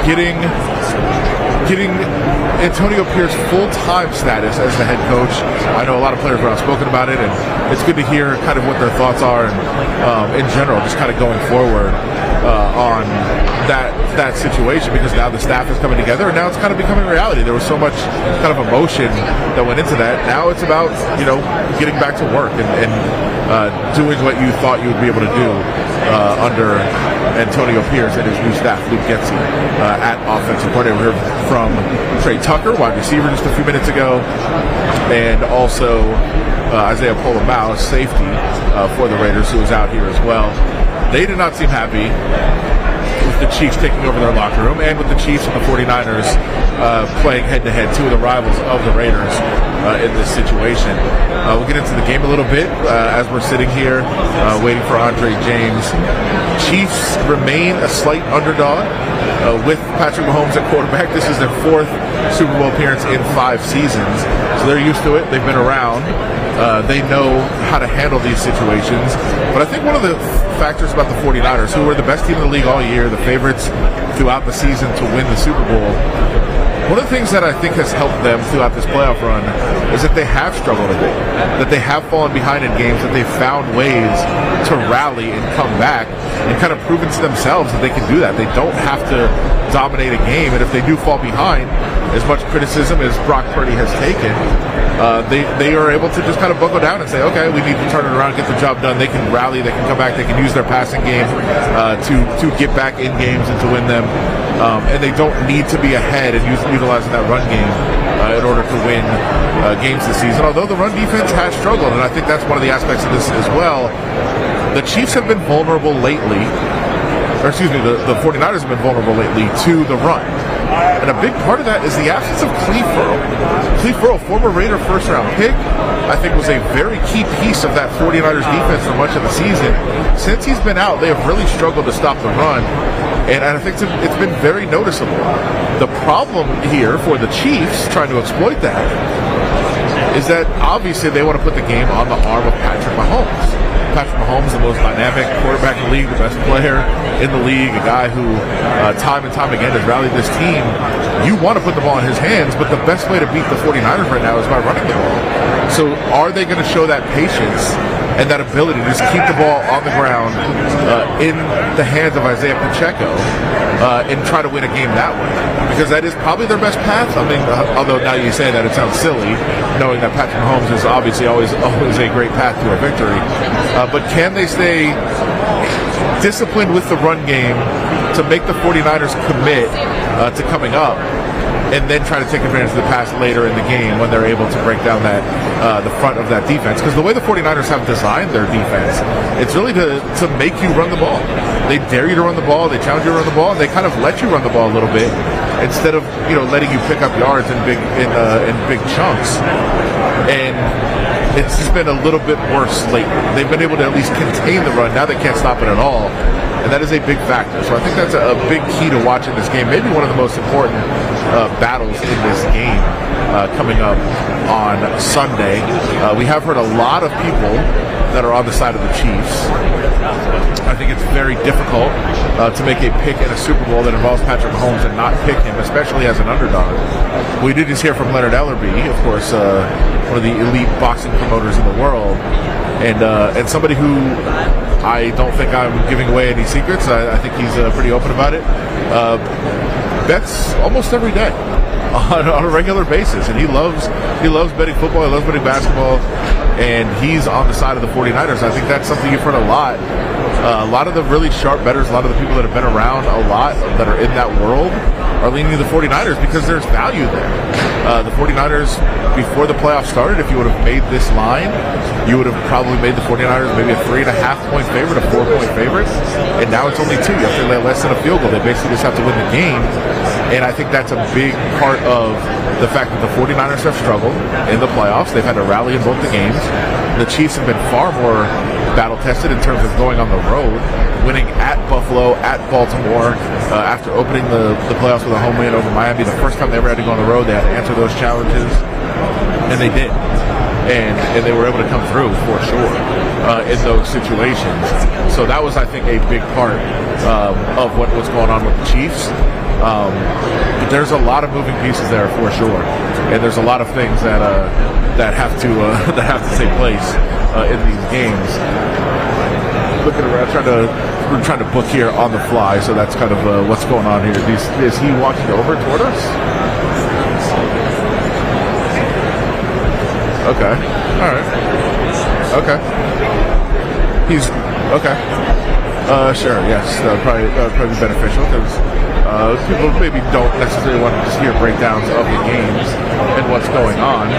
getting Antonio Pierce full-time status as the head coach. I know a lot of players were outspoken about it, and it's good to hear kind of what their thoughts are, and in general, just kind of going forward. on that situation, because now the staff is coming together and now it's kind of becoming reality. There was so much kind of emotion that went into that. Now it's about, getting back to work and doing what you thought you would be able to do under Antonio Pierce and his new staff, Luke Getsy, at offensive coordinator. We heard from Trey Tucker, wide receiver, just a few minutes ago, and also Isaiah Pola-Mao, safety for the Raiders, who was out here as well. They did not seem happy with the Chiefs taking over their locker room, and with the Chiefs and the 49ers playing head-to-head, two of the rivals of the Raiders in this situation. We'll get into the game a little bit as we're sitting here waiting for Andre James. Chiefs remain a slight underdog with Patrick Mahomes at quarterback. This is their 4th Super Bowl appearance in 5 seasons, so they're used to it. They've been around. They know how to handle these situations. But I think one of the factors about the 49ers, who were the best team in the league all year, the favorites throughout the season to win the Super Bowl, one of the things that I think has helped them throughout this playoff run is that they have struggled a bit, that they have fallen behind in games, that they've found ways to rally and come back and kind of proven to themselves that they can do that. They don't have to dominate a game, and if they do fall behind, as much criticism as Brock Purdy has taken, they are able to just kind of buckle down and say, okay, we need to turn it around, get the job done. They can rally, they can come back, they can use their passing game to get back in games and to win them. And they don't need to be ahead and utilizing that run game in order to win games this season. Although the run defense has struggled, and I think that's one of the aspects of this as well. The Chiefs have been vulnerable lately, or excuse me, the 49ers have been vulnerable lately to the run. And a big part of that is the absence of Cleve Ferrell. Cleve Ferrell, former Raider first-round pick, I think was a very key piece of that 49ers defense for much of the season. Since he's been out, they have really struggled to stop the run, and I think it's been very noticeable. The problem here for the Chiefs trying to exploit that is that obviously they want to put the game on the arm of Patrick Mahomes. Patrick Mahomes, the most dynamic quarterback in the league, the best player in the league, a guy who time and time again has rallied this team. You want to put the ball in his hands, but the best way to beat the 49ers right now is by running the ball. So are they going to show that patience and that ability to just keep the ball on the ground in the hands of Isaiah Pacheco and try to win a game that way? Because that is probably their best path. I mean, although now you say that, it sounds silly, knowing that Patrick Mahomes is obviously always a great path to a victory. But can they stay disciplined with the run game to make the 49ers commit to coming up, and then try to take advantage of the pass later in the game when they're able to break down that the front of that defense? Because the way the 49ers have designed their defense, it's really to make you run the ball. They dare you to run the ball, they challenge you to run the ball, and they kind of let you run the ball a little bit instead of letting you pick up yards in big chunks. And it's just been a little bit worse lately. They've been able to at least contain the run. Now they can't stop it at all, and that is a big factor. So I think that's a big key to watching this game. Maybe one of the most important battles in this game coming up on Sunday. We have heard a lot of people that are on the side of the Chiefs. I think it's very difficult to make a pick in a Super Bowl that involves Patrick Mahomes and not pick him, especially as an underdog. We did just hear from Leonard Ellerbe, of course, one of the elite boxing promoters in the world, and somebody who I don't think I'm giving away any secrets. I think he's pretty open about it. Bets almost every day on a regular basis, and he loves betting football, he loves betting basketball, and he's on the side of the 49ers. I think that's something you've heard a lot. A lot of the really sharp bettors, a lot of the people that have been around a lot that are in that world are leaning to the 49ers because there's value there. The 49ers, before the playoffs started, if you would have made this line, you would have probably made the 49ers maybe a 3.5-point favorite, a 4-point favorite, and now it's only 2. You have to lay less than a field goal. They basically just have to win the game, and I think that's a big part of the fact that the 49ers have struggled in the playoffs. They've had to rally in both the games. The Chiefs have been far more battle-tested in terms of going on the road, winning at Buffalo, at Baltimore, after opening the playoffs with a home win over Miami. The first time they ever had to go on the road, they had to answer those challenges, and they did. And they were able to come through, for sure, in those situations. So that was, I think, a big part of what's going on with the Chiefs. But there's a lot of moving pieces there, for sure, and there's a lot of things that have to take place in these games. Looking around, trying to we're trying to book here on the fly, so that's kind of what's going on here. Is he walking over toward us? Okay. All right. Okay. He's okay. Sure. Yes. Probably be beneficial because people maybe don't necessarily want to just hear breakdowns of the games and what's going on.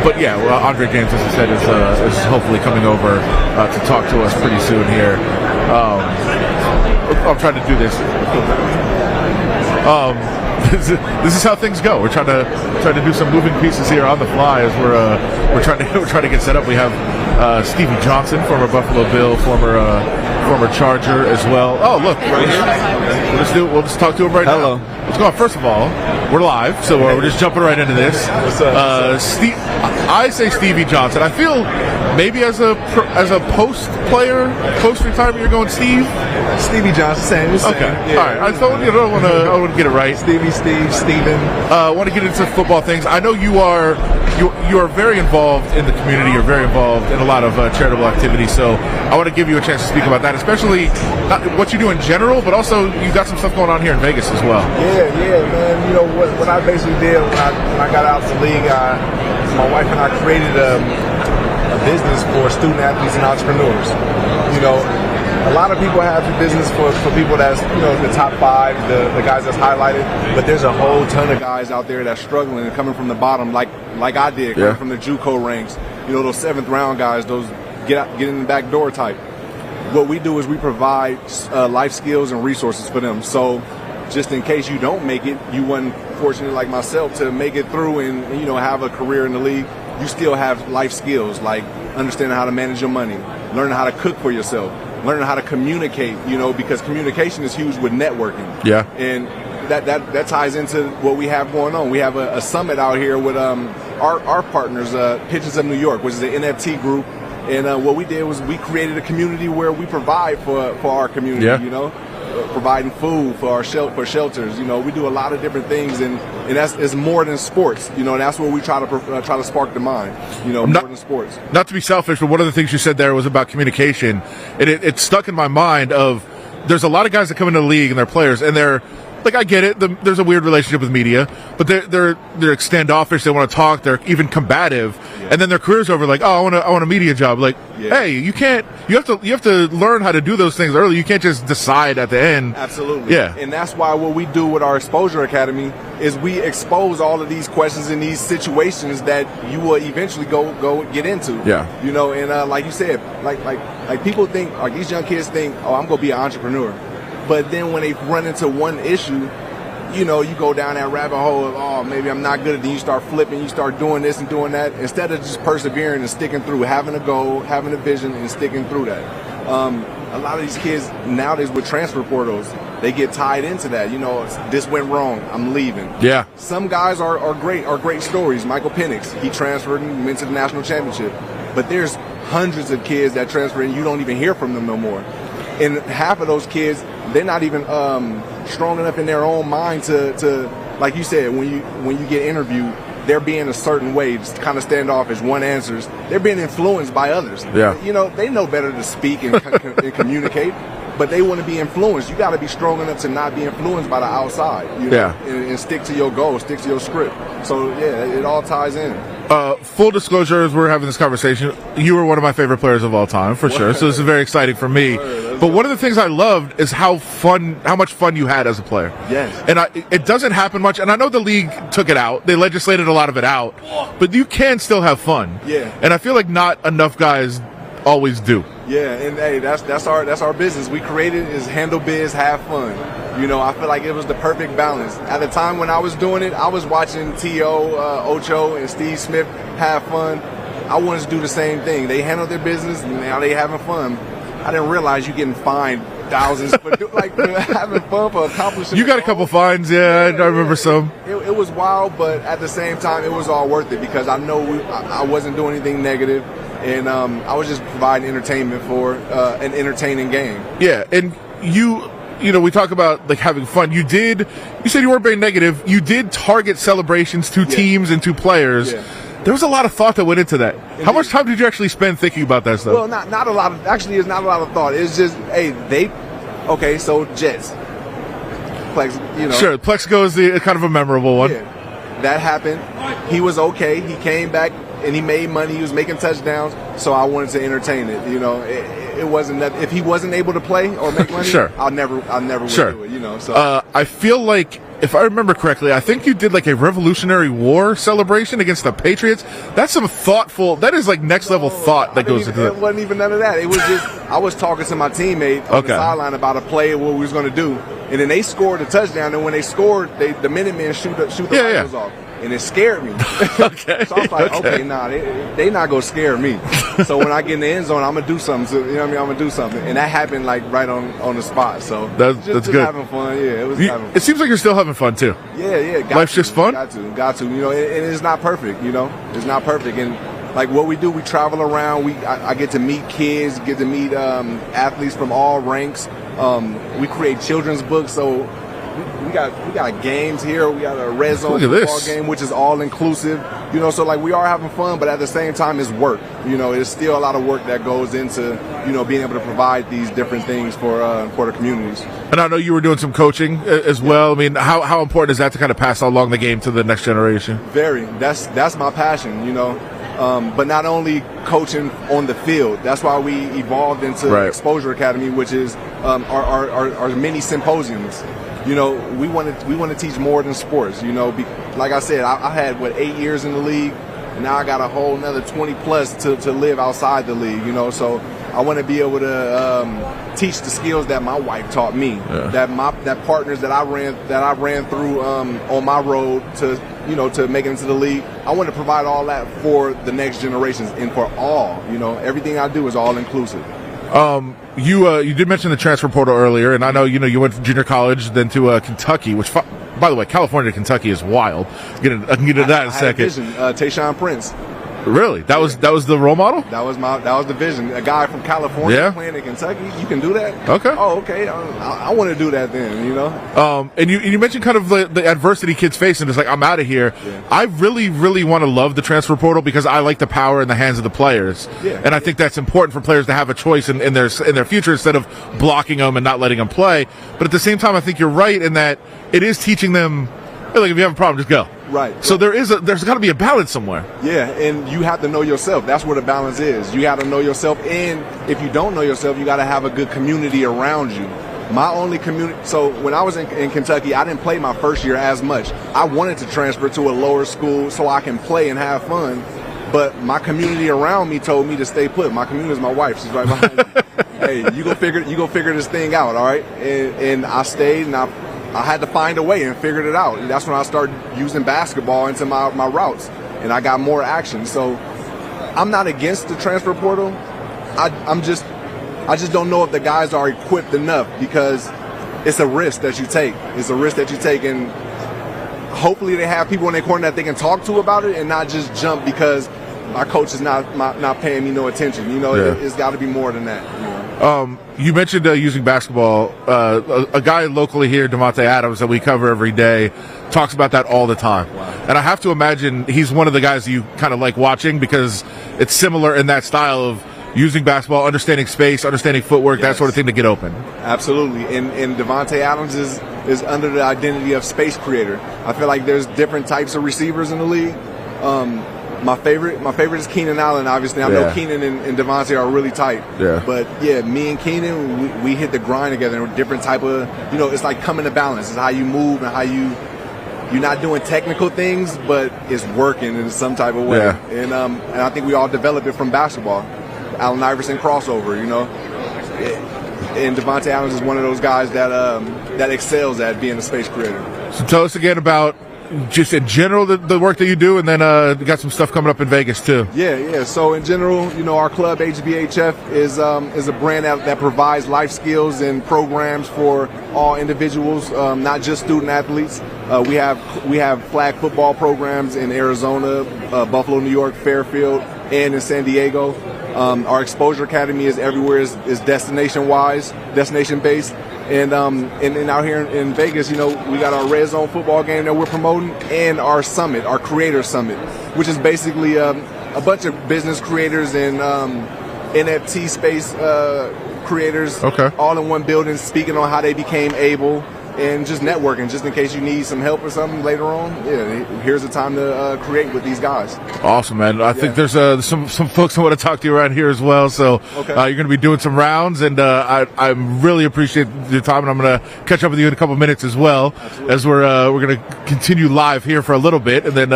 But yeah, well, Andre James, as I said, is hopefully coming over to talk to us pretty soon here. I'm trying to do this. This is how things go. We're trying to do some moving pieces here on the fly as we're trying to get set up. We have Stevie Johnson, former Buffalo Bill, former Charger as well. Oh, look, right here. We'll just talk to him right now. What's going on? First of all, we're live, so we're just jumping right into this. What's up? I say Stevie Johnson. I feel maybe as a post retirement, you're going Stevie Johnson. Same. Okay. Yeah. All right. I thought I don't want to get it right. Steven. I want to get into football things. I know you are very involved in the community. You're very involved in a lot of charitable activities. So I want to give you a chance to speak about that, especially not what you do in general, but also you got some stuff going on here in Vegas as well. Yeah, man. You know what I basically did when I got out of the league, my wife and I created a business for student athletes and entrepreneurs. You know, a lot of people have the business for people that's, you know, the top 5, the guys that's highlighted, but there's a whole ton of guys out there that's struggling and coming from the bottom, like I did, coming from the JUCO ranks. You know, those 7th round guys, those get in the back door type. What we do is we provide life skills and resources for them. So just in case you don't make it, you wasn't fortunate like myself to make it through and, you know, have a career in the league, you still have life skills like understanding how to manage your money, learning how to cook for yourself, learning how to communicate, you know, because communication is huge with networking. Yeah. And that ties into what we have going on. We have a summit out here with our partners, Pigeons of New York, which is an NFT group. And what we did was we created a community where we provide for our community, you know, providing food for shelters. You know, we do a lot of different things, and it's more than sports. You know, and that's where we try to spark the mind. You know, more than sports. Not to be selfish, but one of the things you said there was about communication, and it stuck in my mind. Of there's a lot of guys that come into the league and they're players, and they're like, I get it. There's a weird relationship with media, but they're standoffish. They want to talk. They're even combative, and then their career's over. Like, oh, I want a media job. Like, hey, you can't. You have to learn how to do those things early. You can't just decide at the end. Absolutely. Yeah. And that's why what we do with our Exposure Academy is we expose all of these questions in these situations that you will eventually go get into. Yeah. You know, and like you said, like people think, like these young kids think, oh, I'm gonna be an entrepreneur. But then when they run into one issue, you know, you go down that rabbit hole of, oh, maybe I'm not good at it. Then you start flipping, you start doing this and doing that. Instead of just persevering and sticking through, having a goal, having a vision, and sticking through that. A lot of these kids nowadays with transfer portals, they get tied into that. You know, this went wrong, I'm leaving. Yeah. Some guys are great stories. Michael Penix, he transferred and went to the national championship. But there's hundreds of kids that transfer and you don't even hear from them no more. And half of those kids, they're not even strong enough in their own mind to like you said, when you get interviewed, they're being a certain way, just kind of standoffish, one answers. They're being influenced by others. Yeah. You know, they know better to speak and communicate, but they want to be influenced. You got to be strong enough to not be influenced by the outside. You know, and stick to your goal, stick to your script. So, yeah, it all ties in. Full disclosure, as we're having this conversation, you were one of my favorite players of all time, for sure. So this is very exciting for me. But one of the things I loved is how much fun you had as a player. Yes. And it doesn't happen much. And I know the league took it out. They legislated a lot of it out. But you can still have fun. Yeah. And I feel like not enough guys always do. Yeah, and hey, that's our business. We created is handle biz, have fun. You know, I feel like it was the perfect balance. At the time when I was doing it, I was watching T.O., Ocho, and Steve Smith have fun. I wanted to do the same thing. They handled their business, and now they having fun. I didn't realize you're getting fined thousands for having fun, for accomplishing. You got a couple fines, I remember some. It was wild, but at the same time, it was all worth it because I know I wasn't doing anything negative, and I was just providing entertainment for an entertaining game. Yeah, and you know, we talk about like having fun. You said you weren't being negative. You did target celebrations to teams and to players. Yeah. There was a lot of thought that went into that. How much time did you actually spend thinking about that stuff? Well, not a lot of. Actually, it's not a lot of thought. It's just, hey, okay, so Jets, Sure, Plexico is kind of a memorable one. Yeah, that happened. He was okay. He came back and he made money. He was making touchdowns. So I wanted to entertain it. It wasn't that if he wasn't able to play or make money, sure. I never would do it. So I feel like, if I remember correctly, I think you did like a Revolutionary War celebration against the Patriots. That's some thoughtful. That is like next level thought that goes into it. It wasn't even none of that. It was just I was talking to my teammate on the sideline about a play, what we was going to do, and then they scored a touchdown. And when they scored, the Minutemen shoot the rifles off, and it scared me. Okay. So I was like, okay, nah, they not gonna scare me. So when I get in the end zone, I'm gonna do something. I'm gonna do something, and that happened like right on the spot. So that's just good. Having fun, yeah. It was having fun. It seems like you're still having fun too. Yeah. Life's just fun. Got to. And it's not perfect. It's not perfect. And like what we do, we travel around. I get to meet kids, get to meet athletes from all ranks. We create children's books, so. We got games here. We got a red zone football game, which is all inclusive. So like we are having fun, but at the same time, it's work. There's still a lot of work that goes into being able to provide these different things for the communities. And I know you were doing some coaching as well. I mean, how important is that to kind of pass along the game to the next generation? Very. That's my passion. But not only coaching on the field. That's why we evolved into Exposure Academy, which is our mini symposiums. We want to teach more than sports. Like I said, I had 8 years in the league, and now I got a whole another 20 plus to live outside the league. So I want to be able to teach the skills that my wife taught me, that partners that I ran through on my road to make it into the league. I want to provide all that for the next generations and for all. Everything I do is all inclusive. You did mention the transfer portal earlier, and I know you went to junior college, then to Kentucky, which, by the way, California to Kentucky is wild. I can get into that in a second. Tayshaun Prince. Really? That was the role model? That was the vision. A guy from California playing in Kentucky. You can do that? Okay. Oh, okay. I want to do that then, And you mentioned kind of the adversity kids face, and it's like, I'm out of here. Yeah. I really, really want to love the transfer portal because I like the power in the hands of the players. Yeah. And I think that's important for players to have a choice in their future instead of blocking them and not letting them play. But at the same time, I think you're right in that it is teaching them, hey, look, if you have a problem, just go. Right. So there's got to be a balance somewhere. Yeah, and you have to know yourself. That's where the balance is. You got to know yourself, and if you don't know yourself, you got to have a good community around you. My only community. So when I was in Kentucky, I didn't play my first year as much. I wanted to transfer to a lower school so I can play and have fun. But my community around me told me to stay put. My community is my wife. She's right behind me. Hey, you go figure this thing out, all right? And I stayed, and I had to find a way and figured it out. And that's when I started using basketball into my routes, and I got more action. So I'm not against the transfer portal. I just don't know if the guys are equipped enough because it's a risk that you take. It's a risk that you take, and hopefully they have people in their corner that they can talk to about it and not just jump because my coach is not paying me no attention. It's got to be more than that. You mentioned using basketball. A guy locally here, Davante Adams, that we cover every day, talks about that all the time. Wow. And I have to imagine he's one of the guys you kind of like watching because it's similar in that style of using basketball, understanding space, understanding footwork, that sort of thing to get open. Absolutely. And Davante Adams is under the identity of space creator. I feel like there's different types of receivers in the league. My favorite is Keenan Allen, obviously. I know Keenan and Davante are really tight. Yeah. But, me and Keenan, we hit the grind together. And different type of, it's like coming to balance. It's how you move and how you're not doing technical things, but it's working in some type of way. Yeah. And I think we all developed it from basketball. Allen Iverson crossover, And Davante Adams is one of those guys that excels at being a space creator. So tell us again about just in general the work that you do, and then you got some stuff coming up in Vegas too. Yeah. So in general, our club HBHF is a brand that provides life skills and programs for all individuals, not just student athletes. We have flag football programs in Arizona, Buffalo, New York, Fairfield, and in San Diego. Our Exposure Academy is everywhere, is destination based. And out here in Vegas, you know, we got our Red Zone football game that we're promoting, and our summit, our Creator Summit, which is basically a bunch of business creators and NFT space creators, all in one building, speaking on how they became able. And just networking, just in case you need some help or something later on. Yeah, here's the time to create with these guys. Awesome, man. I think there's some folks who want to talk to you around here as well. So you're going to be doing some rounds, and I really appreciate your time. And I'm going to catch up with you in a couple minutes as well. Absolutely. As we're going to continue live here for a little bit, and then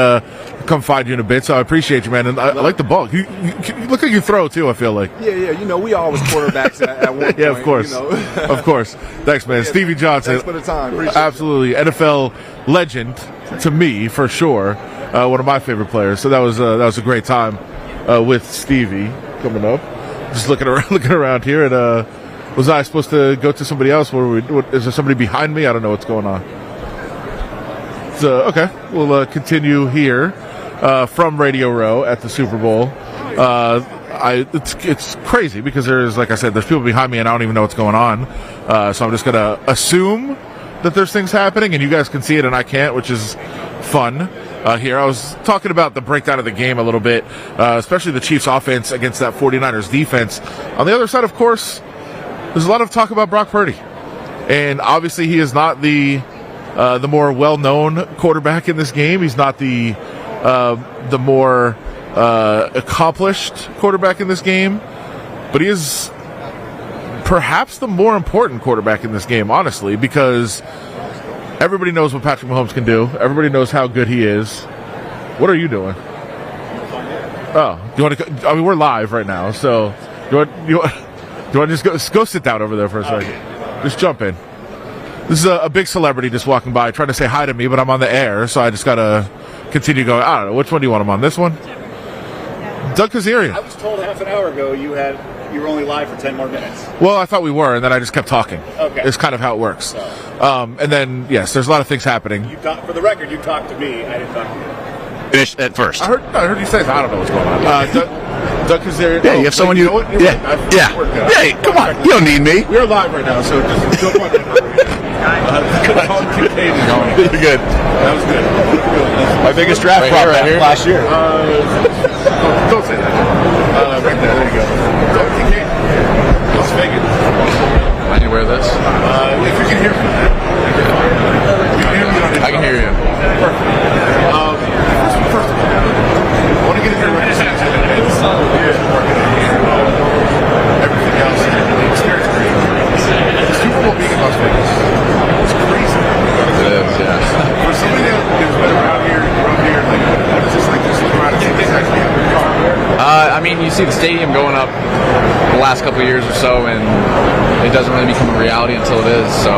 come find you in a bit. So I appreciate you, man. And I like the ball. You look like you throw too. I feel like. Yeah. You know, we always quarterbacks at one point. Yeah, of course. You know? Of course. Thanks, man. Stevie Johnson. Thanks for the time. Absolutely. NFL legend to me, for sure. One of my favorite players. So that was a great time with Stevie coming up. Just looking around here. And was I supposed to go to somebody else? Is there somebody behind me? I don't know what's going on. So, okay. We'll continue here from Radio Row at the Super Bowl. It's crazy because there's, like I said, there's people behind me and I don't even know what's going on. So I'm just going to assume that there's things happening and you guys can see it and I can't, which is fun here. I was talking about the breakdown of the game a little bit, especially the Chiefs offense against that 49ers defense. On the other side, of course, there's a lot of talk about Brock Purdy. And obviously he is not the more well-known quarterback in this game. He's not the more accomplished quarterback in this game, but he is perhaps the more important quarterback in this game, honestly, because everybody knows what Patrick Mahomes can do. Everybody knows how good he is. What are you doing? Oh, do you want to? I mean, we're live right now, so do you want to just go sit down over there for a second? Just jump in. This is a big celebrity just walking by, trying to say hi to me, but I'm on the air, so I just gotta continue going. I don't know, which one do you want him on? This one? Doug Kazarian. I was told half an hour ago you were only live for 10 more minutes. Well, I thought we were, and then I just kept talking. Okay. It's kind of how it works. And then, yes, there's a lot of things happening. For the record, you talked to me. I didn't talk to you. Finished at first. I heard you say that. I don't know what's going on. Doug Kazarian. Yeah, you have someone you... Yeah. Hey, come on. You don't need me. We're live right now, so just jump on it. You're good. That was good. My biggest draft prop last year. Don't say that. Right there you go. Las Vegas. I need to wear this? If you can hear me. I can hear you. Perfect. First of all, I want to get in here right now. Everything else, the experience crazy. The Super Bowl being in Las Vegas. It's crazy. It is, yeah. For somebody that's been around here, like, what is this like? Just look around and see this actually happening. I mean, you see the stadium going up the last couple of years or so, and it doesn't really become a reality until it is. So,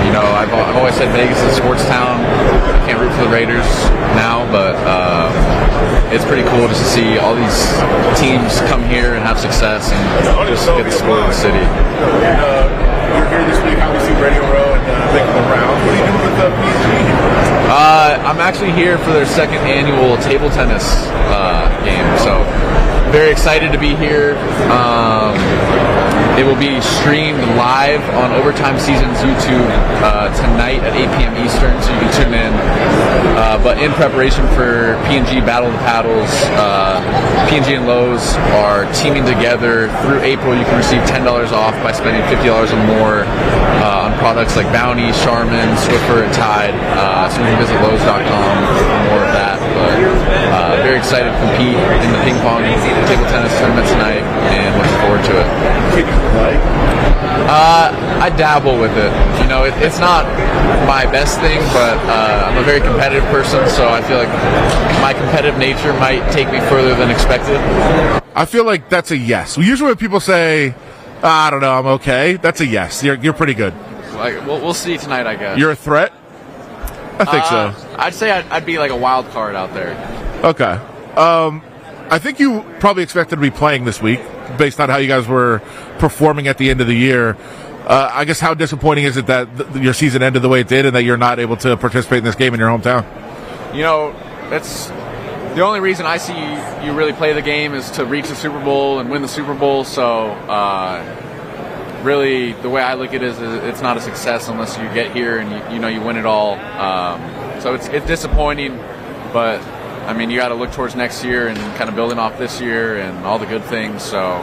you know, I've always said Vegas is a sports town. I can't root for the Raiders now, but it's pretty cool just to see all these teams come here and have success and just get the sport of the city. You're here this week, obviously, Radio Row and making the rounds. What are you doing with the PG? I'm actually here for their second annual table tennis game, so very excited to be here. It will be streamed live on Overtime Season's YouTube tonight at 8 p.m. Eastern, so you can tune in. But in preparation for P&G Battle of the Paddles, P&G and Lowe's are teaming together. Through April, you can receive $10 off by spending $50 or more on products like Bounty, Charmin, Swiffer, and Tide. So you can visit Lowe's.com for more of that. But very excited to compete in the ping pong table tennis tournament tonight, and looking forward to it. I dabble with it. You know, it's not my best thing, but I'm a very competitive person, so I feel like my competitive nature might take me further than expected. I feel like that's a yes. Usually when people say, I don't know, I'm okay, that's a yes. You're pretty good. Like, we'll see tonight, I guess. You're a threat? I think so. I'd say I'd be like a wild card out there. Okay. I think you probably expected to be playing this week based on how you guys were performing at the end of the year. I guess how disappointing is it that your season ended the way it did and that you're not able to participate in this game in your hometown? You know, that's the only reason I see you really play the game is to reach the Super Bowl and win the Super Bowl. So really, the way I look at it is it's not a success unless you get here and you win it all. So it's disappointing, but I mean, you got to look towards next year and kind of building off this year and all the good things. So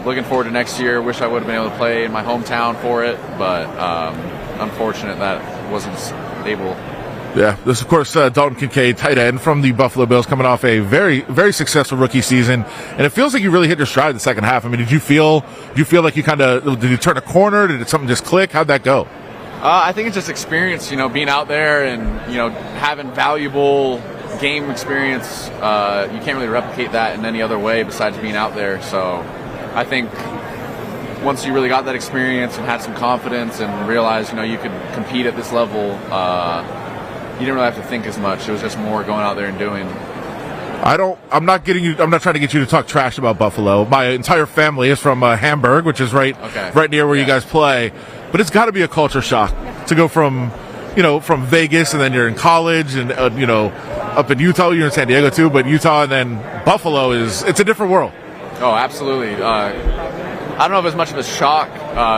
looking forward to next year. Wish I would have been able to play in my hometown for it, but unfortunate that wasn't able. Yeah, this is, of course, Dalton Kincaid, tight end from the Buffalo Bills, coming off a very, very successful rookie season, and it feels like you really hit your stride the second half. I mean, did you feel like you did you turn a corner? Did something just click? How'd that go? I think it's just experience, being out there and, having valuable game experience. You can't really replicate that in any other way besides being out there. So I think once you really got that experience and had some confidence and realized, you could compete at this level, you didn't really have to think as much. It was just more going out there and doing. I'm not trying to get you to talk trash about Buffalo. My entire family is from Hamburg, which is right near where you guys play. But it's got to be a culture shock to go from Vegas, and then you're in college, and up in Utah. You're in San Diego too, but Utah and then Buffalo it's a different world. Oh, absolutely. I don't know if it was much of a shock.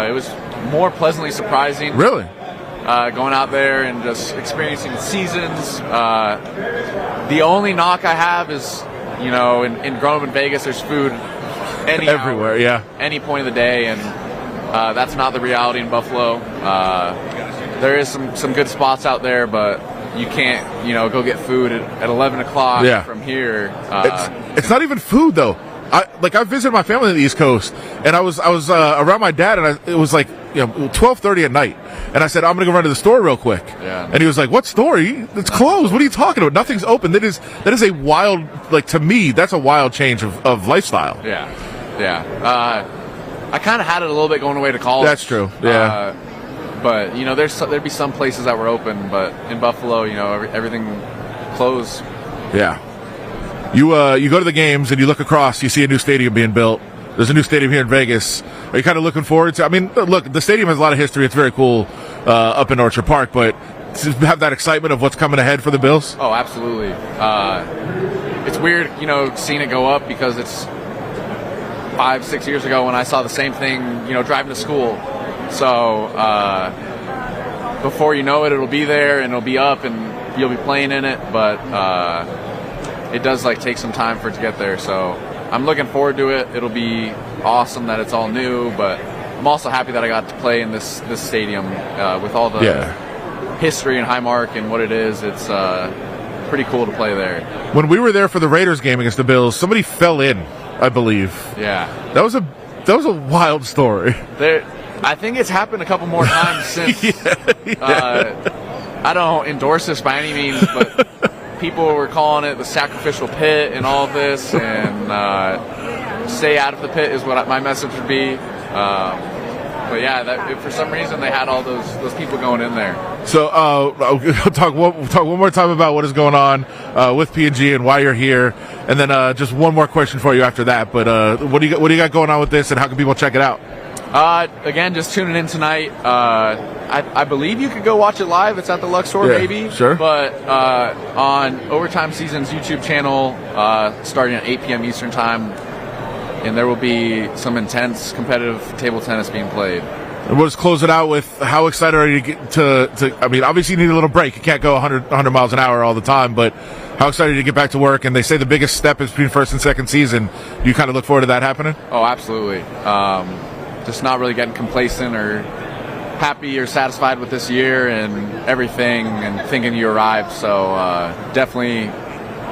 It was more pleasantly surprising. Really? Going out there and just experiencing the seasons. The only knock I have is, in growing up in Vegas, there's food everywhere, any point of the day, and that's not the reality in Buffalo. There is some good spots out there, but you can't, go get food at 11 o'clock from here. It's not even food, though. I visited my family on the East Coast, and I was around my dad, and it was like 12:30 at night, and I said, I'm gonna go run to the store real quick. And he was like, what store? It's closed. What are you talking about? Nothing's open. That is a wild, to me, that's a wild change of lifestyle. I kind of had it a little bit going away to college. That's true. Yeah. But there'd be some places that were open, but in Buffalo, everything closed. Yeah. You go to the games and you look across, you see a new stadium being built. There's a new stadium here in Vegas. Are you kind of looking forward to? I mean, look, the stadium has a lot of history. It's very cool up in Orchard Park, but to have that excitement of what's coming ahead for the Bills? Oh, absolutely. It's weird, seeing it go up because it's 5-6 years ago when I saw the same thing, driving to school. So before you know it, it'll be there and it'll be up and you'll be playing in it, but it does take some time for it to get there. So I'm looking forward to it. It'll be awesome that it's all new, but I'm also happy that I got to play in this stadium with all the history and Highmark and what it is. It's pretty cool to play there. When we were there for the Raiders game against the Bills, somebody fell in, I believe. Yeah. That was a wild story. I think it's happened a couple more times since. I don't endorse this by any means, but people were calling it the sacrificial pit and all of this, and stay out of the pit is what my message would be. But yeah, for some reason they had all those people going in there. So I'll talk one more time about what is going on with P&G and why you're here, and then just one more question for you after that. But what do you got going on with this, and how can people check it out? Again, just tuning in tonight. I believe you could go watch it live. It's at the Luxor, maybe. Sure. But on Overtime Season's YouTube channel, starting at 8 p.m. Eastern Time, and there will be some intense competitive table tennis being played. And we'll just close it out with how excited are you to get to I mean, obviously you need a little break. You can't go 100 miles an hour all the time, but how excited are you to get back to work? And they say the biggest step is between first and second season. Do you kind of look forward to that happening? Oh, absolutely. Just not really getting complacent or happy or satisfied with this year and everything and thinking you arrived. So definitely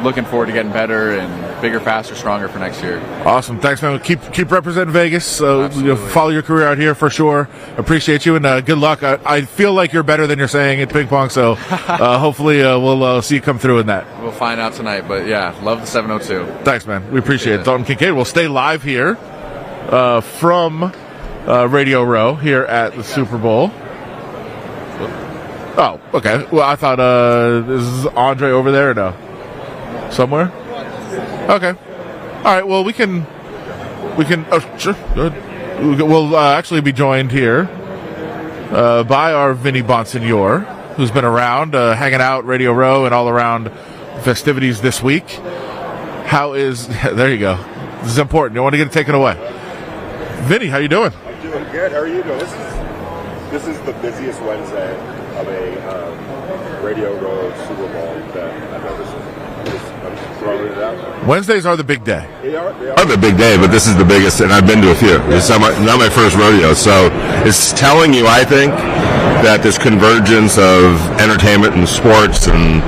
looking forward to getting better and bigger, faster, stronger for next year. Awesome. Thanks, man. Keep representing Vegas. Follow your career out here for sure. Appreciate you, and good luck. I feel like you're better than you're saying at ping pong, so hopefully we'll see you come through in that. We'll find out tonight, but yeah, love the 702. Thanks, man. We appreciate it. Dalton Kincaid. We'll stay live here from Radio Row here at the Super Bowl. Oh, okay. Well, I thought is Andre over there or no? Somewhere? Okay. All right. Well, we can. Oh, sure. Good. We'll actually be joined here by our Vinny Bonsignor, who's been around, hanging out Radio Row and all around festivities this week. How is? There you go. This is important. You want to get it taken away. Vinny, how you doing? Doing good. How are you doing? This is the busiest Wednesday of a Radio Row Super Bowl that I've ever seen. I'm just throwing it out there. Wednesdays are the big day. They are the big day, but this is the biggest, and I've been to a few. It's not my first rodeo, so it's telling you, I think, that this convergence of entertainment and sports and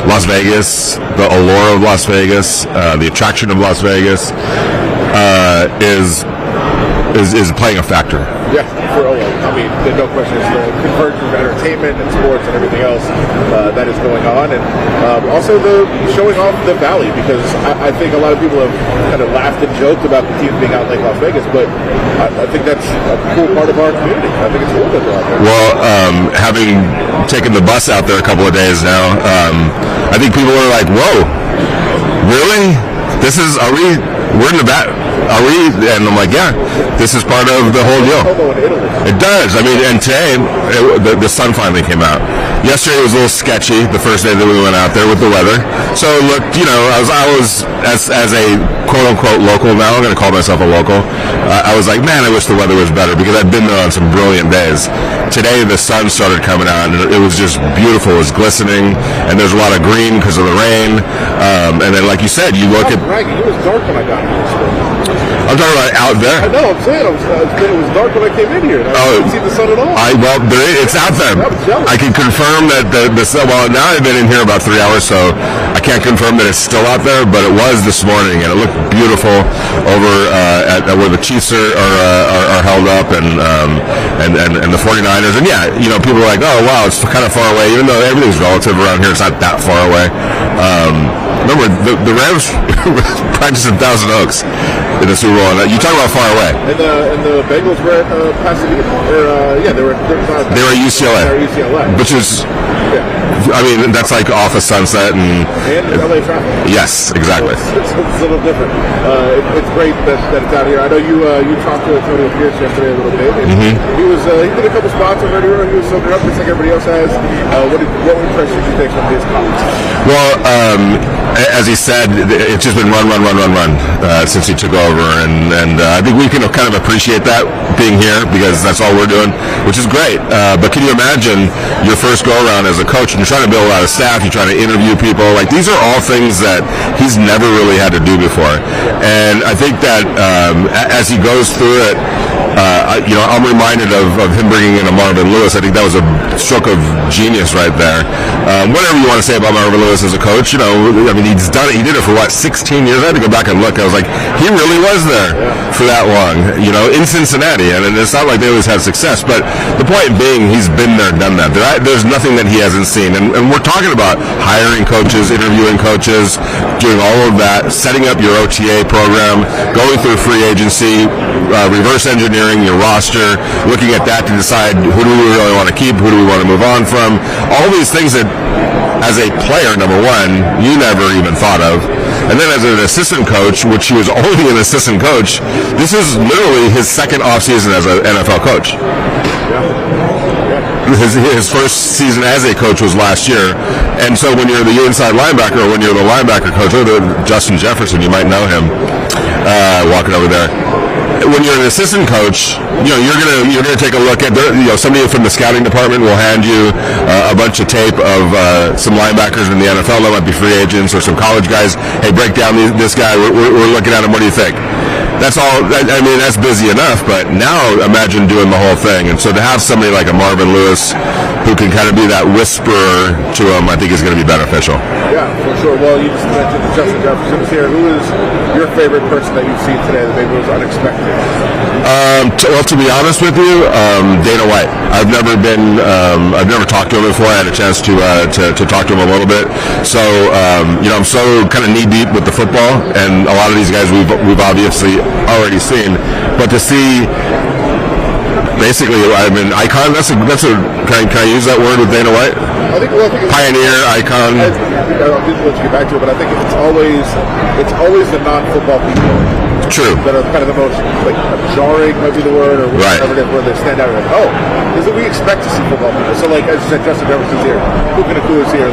Las Vegas, the allure of Las Vegas, the attraction of Las Vegas, is playing a factor. Yeah, I mean, there's no question. It's the convergence of entertainment and sports and everything else that is going on, and also the showing off the Valley, because I think a lot of people have kind of laughed and joked about the team being out in Lake Las Vegas, but I think that's a cool part of our community. I think it's cool that they're out there. Well, having taken the bus out there a couple of days now, I think people are like, "Whoa, really? We're in the back? Are we?" And I'm like, "Yeah, this is part of the whole deal." It does. I mean, and today the sun finally came out. Yesterday was a little sketchy, the first day that we went out there with the weather. So it looked, I was as a quote unquote local now. I'm going to call myself a local. I was like, man, I wish the weather was better, because I've been there on some brilliant days. Today the sun started coming out, and it was just beautiful. It was glistening, and there's a lot of green because of the rain. And then, like you said, you look at. It was dark when I got here. I'm talking about out there. I know. I'm saying it was dark when I came in here. I didn't see the sun at all. It's out there. I can confirm that the sun. Well, now I've been in here about 3 hours, so I can't confirm that it's still out there. But it was this morning, and it looked beautiful over at where the Chiefs are held up, and the 49ers. And yeah, people are like, oh wow, it's kind of far away. Even though everything's relative around here, it's not that far away. Remember, the Rams practiced in Thousand Oaks in the Super Bowl. And you talk about far away. And the Bengals were at Pasadena. They were at UCLA. Which is, I mean, that's like off of Sunset and LA traffic. Yes, exactly. It's a little different. It's great that it's out here. I know you talked to Antonio Pierce yesterday a little bit. And he did a couple spots on Radio Row. He was soaking up just like everybody else has. What impression did you take from his comments? Well, as he said, it's just been run since he took over, and I think we can kind of appreciate that being here, because that's all we're doing, which is great. But can you imagine your first go around as a coach, and you're trying to build out a staff, you're trying to interview people? Like, these are all things that he's never really had to do before, and I think that as he goes through it, I'm reminded of him bringing in a Marvin Lewis. I think that was a stroke of genius right there. Whatever you want to say about Marvin Lewis as a coach, I mean, he's done it. He did it for 16 years. I had to go back and look. I was like, he really was there for that long, in Cincinnati. And it's not like they always had success, but the point being, he's been there, done that. There's nothing that he hasn't seen. And we're talking about hiring coaches, interviewing coaches, doing all of that, setting up your OTA program, going through free agency, reverse engineering your roster, looking at that to decide who do we really want to keep, who do we want to move on from. All these things that, as a player, number one, you never even thought of. And then as an assistant coach, which he was only an assistant coach, this is literally his second offseason as an NFL coach. His first season as a coach was last year. And so when you're the inside linebacker, or when you're the linebacker coach, Justin Jefferson, you might know him, walking over there. When you're an assistant coach, you're gonna take a look at somebody from the scouting department will hand you a bunch of tape of some linebackers in the NFL that might be free agents, or some college guys. Hey, break down this guy. We're looking at him. What do you think? That's all. I mean, that's busy enough. But now imagine doing the whole thing. And so to have somebody like a Marvin Lewis, who can kind of be that whisperer to him, I think is going to be beneficial. Yeah, for sure. Well, you just mentioned Justin Jefferson is here. Who is your favorite person that you've seen today that maybe was unexpected? To be honest with you, Dana White. I've never talked to him before. I had a chance to talk to him a little bit. So, I'm so kind of knee deep with the football, and a lot of these guys we've obviously already seen. But to see, basically, icon. That's a. Can I use that word with Dana White? I think pioneer, icon. I'll let you get back to it, but I think it's always the non-football people. True. That are kind of the most jarring, might be the word, or whatever it is, where they stand out. Like, oh, this is what we expect to see football people. So, like as you said, Justin Jefferson's here, Puka Nakua's here,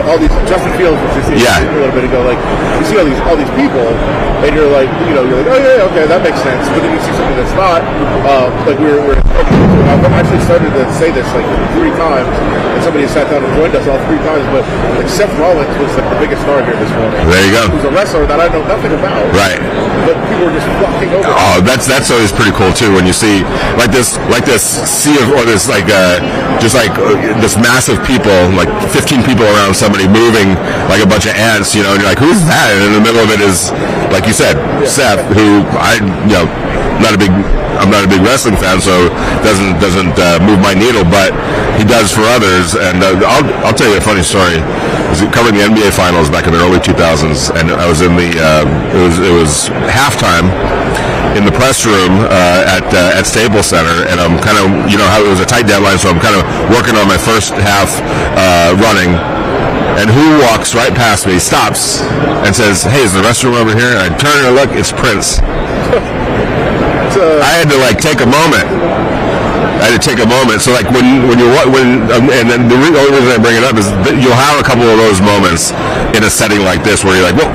all these Justin Fields, which you see a little bit ago. Like, you see all these people, and you're like, oh yeah, okay, that makes sense. But then you see something that's not. Like I've actually started to say this like 3 times, and somebody sat down and joined us all 3 times. But like Seth Rollins was like the biggest star here this morning. There you go. Who's a wrestler that I know nothing about. Right. But people were just flocking over. Oh, that's always pretty cool too when you see like this sea of, or this like this massive people, like 15 people around somebody moving like a bunch of ants, and you're like, who's that? And in the middle of it is, like you said, Seth, who I'm not a big wrestling fan, so doesn't move my needle, but he does for others. And I'll tell you a funny story. I was covering the NBA Finals back in the early 2000s, and I was in the it was halftime in the press room at Staples Center, and I'm kind of, how it was a tight deadline, so I'm kind of working on my first half running. And who walks right past me, stops, and says, "Hey, is the restroom over here?" And I turn and look, it's Prince. I had to take a moment. So when and then the only reason I bring it up is that you'll have a couple of those moments in a setting like this where you're like, well,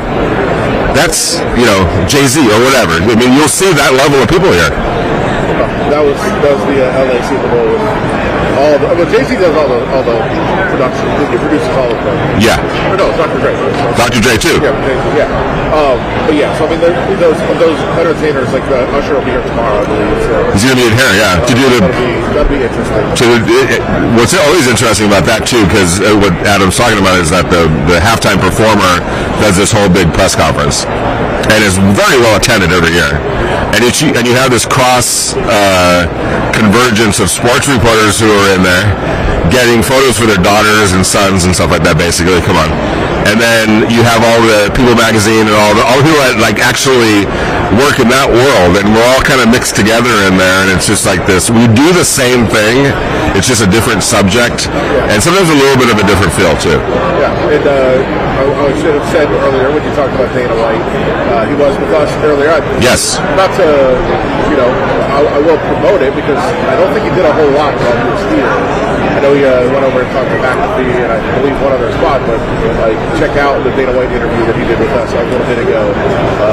that's Jay-Z or whatever. I mean, you'll see that level of people here. That was the LA Super Bowl. Jay-Z does all the production. He produces all of them. Yeah. Or no, it's Dr. Dre. Dr. Dre too. Yeah, Jay-Z, yeah. But yeah, so I mean, those entertainers like Usher will be here tomorrow, I believe. So. He's gonna be in here, yeah. That'll be interesting. What's always interesting about that too, because what Adam's talking about is that the halftime performer does this whole big press conference, and is very well attended every year. And you have this cross convergence of sports reporters who are in there getting photos for their daughters and sons and stuff like that, basically. Come on. And then you have all the People magazine and all the people that actually work in that world, and we're all kind of mixed together in there, and it's just like this. We do the same thing, it's just a different subject, and sometimes a little bit of a different feel too. Yeah, and I should have said earlier when you talked about Dana White, he was with us earlier. Yes. Not to, I will promote it because I don't think he did a whole lot while he was here. I know he went over and talked to McAfee and I believe one other spot, but check out the Dana White interview that he did with us a little bit ago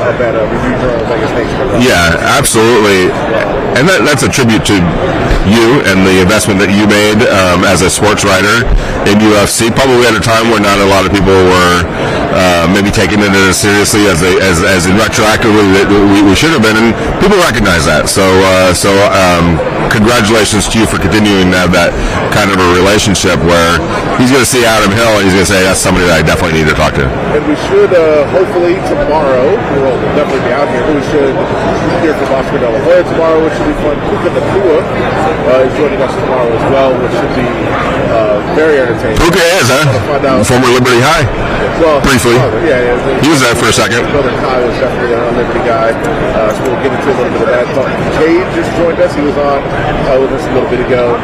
up at Review Journal Vegas Nation. Yeah, absolutely. And that's a tribute to you and the investment that you made as a sports writer in UFC, probably at a time where not a lot of people were maybe taking it as seriously as retroactively that we should have been, and people recognize that. So congratulations to you for continuing to have that kind of a relationship where he's going to see Adam Hill and he's going to say, that's somebody that I definitely need to talk to. And we should hopefully tomorrow, we'll definitely be out here, but we should hear from Oscar De La Hoya tomorrow, which should be fun. Puka Nakua is joining us tomorrow as well, which should be very entertaining. Puka is, huh? Former Liberty High. Well, briefly. Yeah. He was there for a second. Brother Kai was definitely a Liberty guy, so we'll get into a little bit of that. Cade just joined us. He was on with us a little bit ago.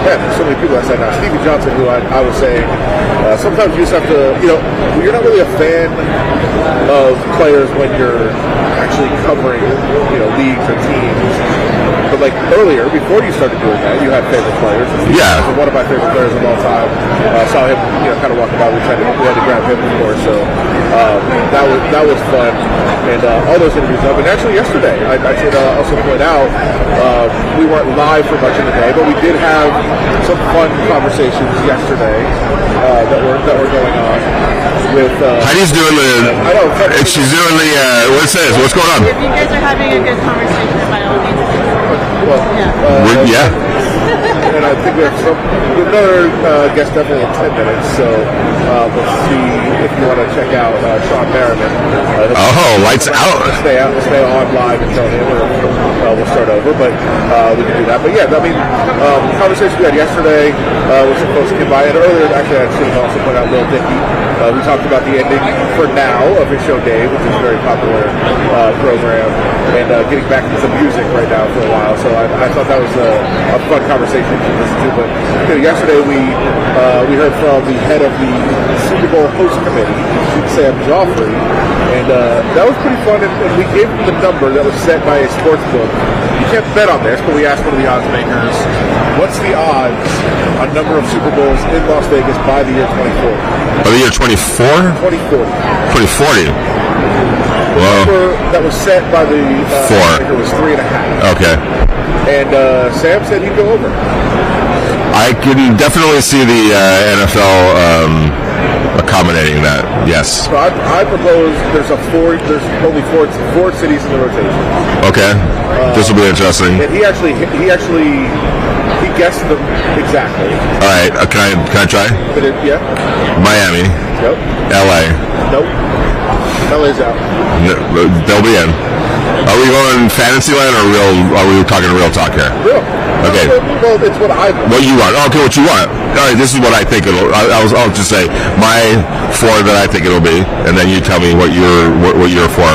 There's so many people I said now. Stevie Johnson, who I was saying, sometimes you just have to, you're not really a fan of players when you're actually covering, leagues or teams. But earlier, before you started doing that, you had favorite players. Yeah. One of my favorite players of all time. Saw him, kind of walking by. We had to grab him, of course. So that was fun, and all those interviews. And actually, yesterday, I should also point out, we weren't live for much of the day, but we did have some fun conversations yesterday that were going on. With Heidi's doing she's doing the what's this? What's going on? If you guys are having a good conversation, by all means. Yeah. And I think we have another guest definitely in 10 minutes, so we'll see if you want to check out Sean Merriman. Lights out. Stay on live until him, or we'll start over, but we can do that. But yeah, I mean, conversation we had yesterday with some folks who came by, and earlier, actually, I should also point out Lil Dicky. We talked about the ending for now of his show Dave, which is a very popular program, and getting back into some music right now for a while. So I thought that was a fun conversation to listen to. But yesterday we heard from the head of the Super Bowl host committee, Sam Joffrey, and And that was pretty fun, and we gave them the number that was set by a sports book. You can't bet on this, but we asked one of the odds makers, what's the odds on number of Super Bowls in Las Vegas by the year 2040? By the year 24? 2040. 2040. The number that was set by the odds maker was 3.5. Okay. And Sam said he'd go over. I can definitely see the NFL accommodating that. Yes. So I propose there's only four cities in the rotation. Okay. This will be interesting. And he guessed them exactly. All right. Can I try? Yeah. Miami. Nope. LA. Nope. LA's out. No, they'll be in. Are we going Fantasyland or real? Are we talking real talk here? Real. Okay. Well, it's what I want. What you want? Okay, what you want. All right, this is what I think it'll. I'll just say my 4 that I think it'll be, and then you tell me what you're for.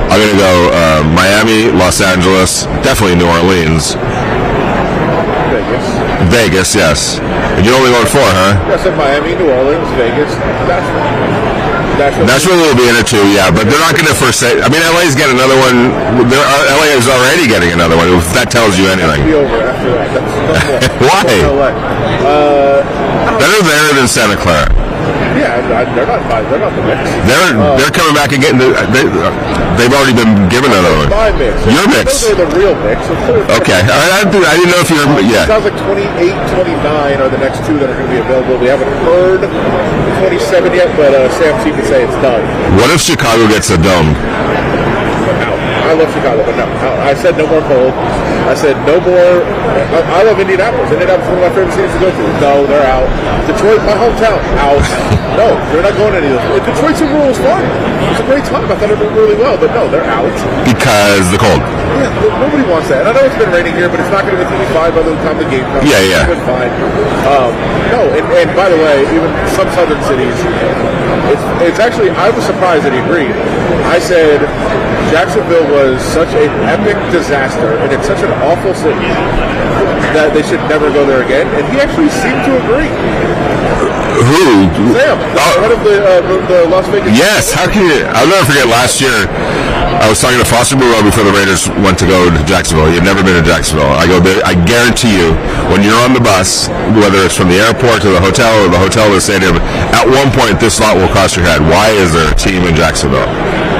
I'm gonna go Miami, Los Angeles, definitely New Orleans, Vegas, yes. And you're only going 4, huh? I said Miami, New Orleans, Vegas, Nashville will be in it too, yeah, but they're not going to first say. I mean, LA's getting another one. LA is already getting another one. If that tells you anything. Be over after that. That's Why? LA. Better there than Santa Clara. Yeah, they're not the mix. They're coming back and getting. They've already been given another one. My mix. Your mix. Those are the real mix. Okay, I didn't know if you're. Yeah. It sounds like 28, 29 are the next 2 that are going to be available. We haven't heard 27 yet, but Sam C can say it's done. What if Chicago gets a dome? No. I love Chicago, but no. I said no more cold. I said no more. I love Indianapolis. Indianapolis is one of my favorite cities to go to. No, they're out. Detroit, my hometown, out. No, they're not going to any of those. Detroit Super Bowl was fun. It was a great time. I thought it went really well, but no, they're out. Because the cold. Yeah, nobody wants that. And I know it's been raining here, but it's not going to be 55 by the time the game comes. Yeah. It's been fine. No, and by the way, even some southern cities, it's actually, I was surprised that he agreed. I said Jacksonville was such an epic disaster, and it's such an awful city that they should never go there again. And he actually seemed to agree. Who? Sam, one of the Las Vegas. Yes, how can you? I'll never forget last year. I was talking to Foster Burrow before the Raiders went to go to Jacksonville. He had never been to Jacksonville. I go, I guarantee you, when you're on the bus, whether it's from the airport to the hotel or the hotel to the stadium, at one point this thought will cross your head: why is there a team in Jacksonville?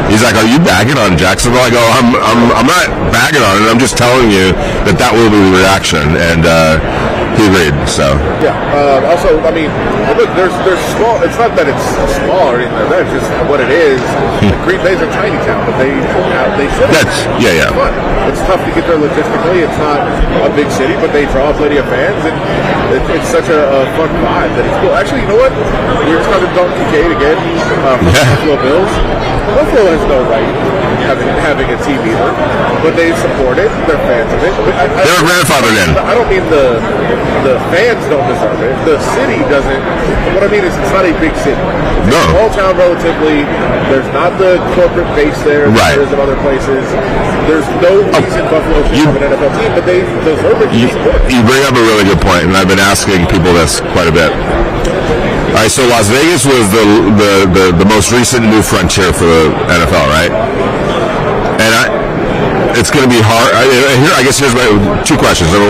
He's like, are you bagging on Jacksonville? I go, I'm not bagging on it. I'm just telling you that will be the reaction. And he agreed. So yeah. Also, I mean, look, there's small. It's not that it's small or anything like that. It's just what it is. Green Bay's a tiny town, but they should. Yeah. It's fun. It's tough to get there logistically. It's not a big city, but they draw plenty of fans, and it's such a fun vibe that it's cool. Actually, you know what? We were just talking about Kincaid again from Buffalo Bills. Buffalo has no right having a team either, but they support it. They're fans of it. They're grandfathered in. I don't mean the fans don't deserve it. The city doesn't. What I mean is it's not a big city. It's a small town relatively. There's not the corporate base there that there is in other places. There's no reason Buffalo should have an NFL team, but they deserve it. You bring up a really good point, and I've been asking people this quite a bit. All right, so Las Vegas was the most recent new frontier for the NFL, right? And it's going to be hard. I guess here's my 2 questions. Number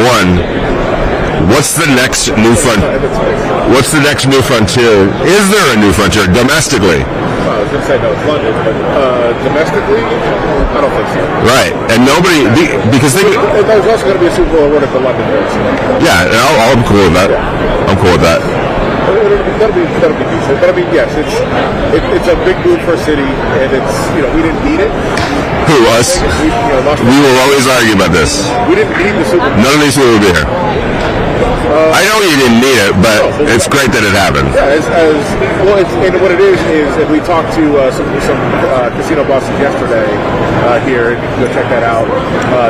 1, what's the next new frontier? What's the next new frontier? Is there a new frontier domestically? I was going to say no, it's London, but domestically, I don't think so. Right, and nobody because there's also going to be a Super Bowl run at the London Bears. Yeah, and I'm cool with that. I'm cool with that. That'll be decent. But I mean, yes, it's a big move for a city, and it's we didn't need it. Who, us? We will always argue about this. We didn't need the Super Bowl. None of these people will be here. I know you didn't need it, but it's great that it happened. Yeah, and what it is, and we talked to some casino bosses yesterday here, and you can go check that out.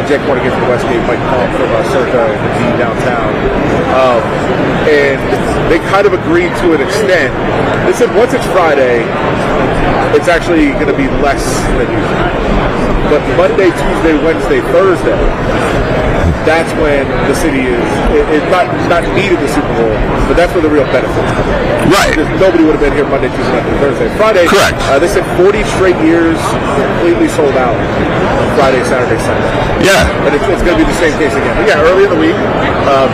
Jake Portigan from Westgate, Mike Palm from Circa and the downtown. And they kind of agreed to an extent. They said once it's Friday, it's actually going to be less than usual. But Monday, Tuesday, Wednesday, Thursday, that's when the city is not needed the Super Bowl, but that's where the real benefits come. Right. Because nobody would have been here Monday, Tuesday, Wednesday, Thursday. Friday, correct. They said 40 straight years completely sold out on Friday, Saturday, Sunday. Yeah. And it's going to be the same case again. But yeah, early in the week,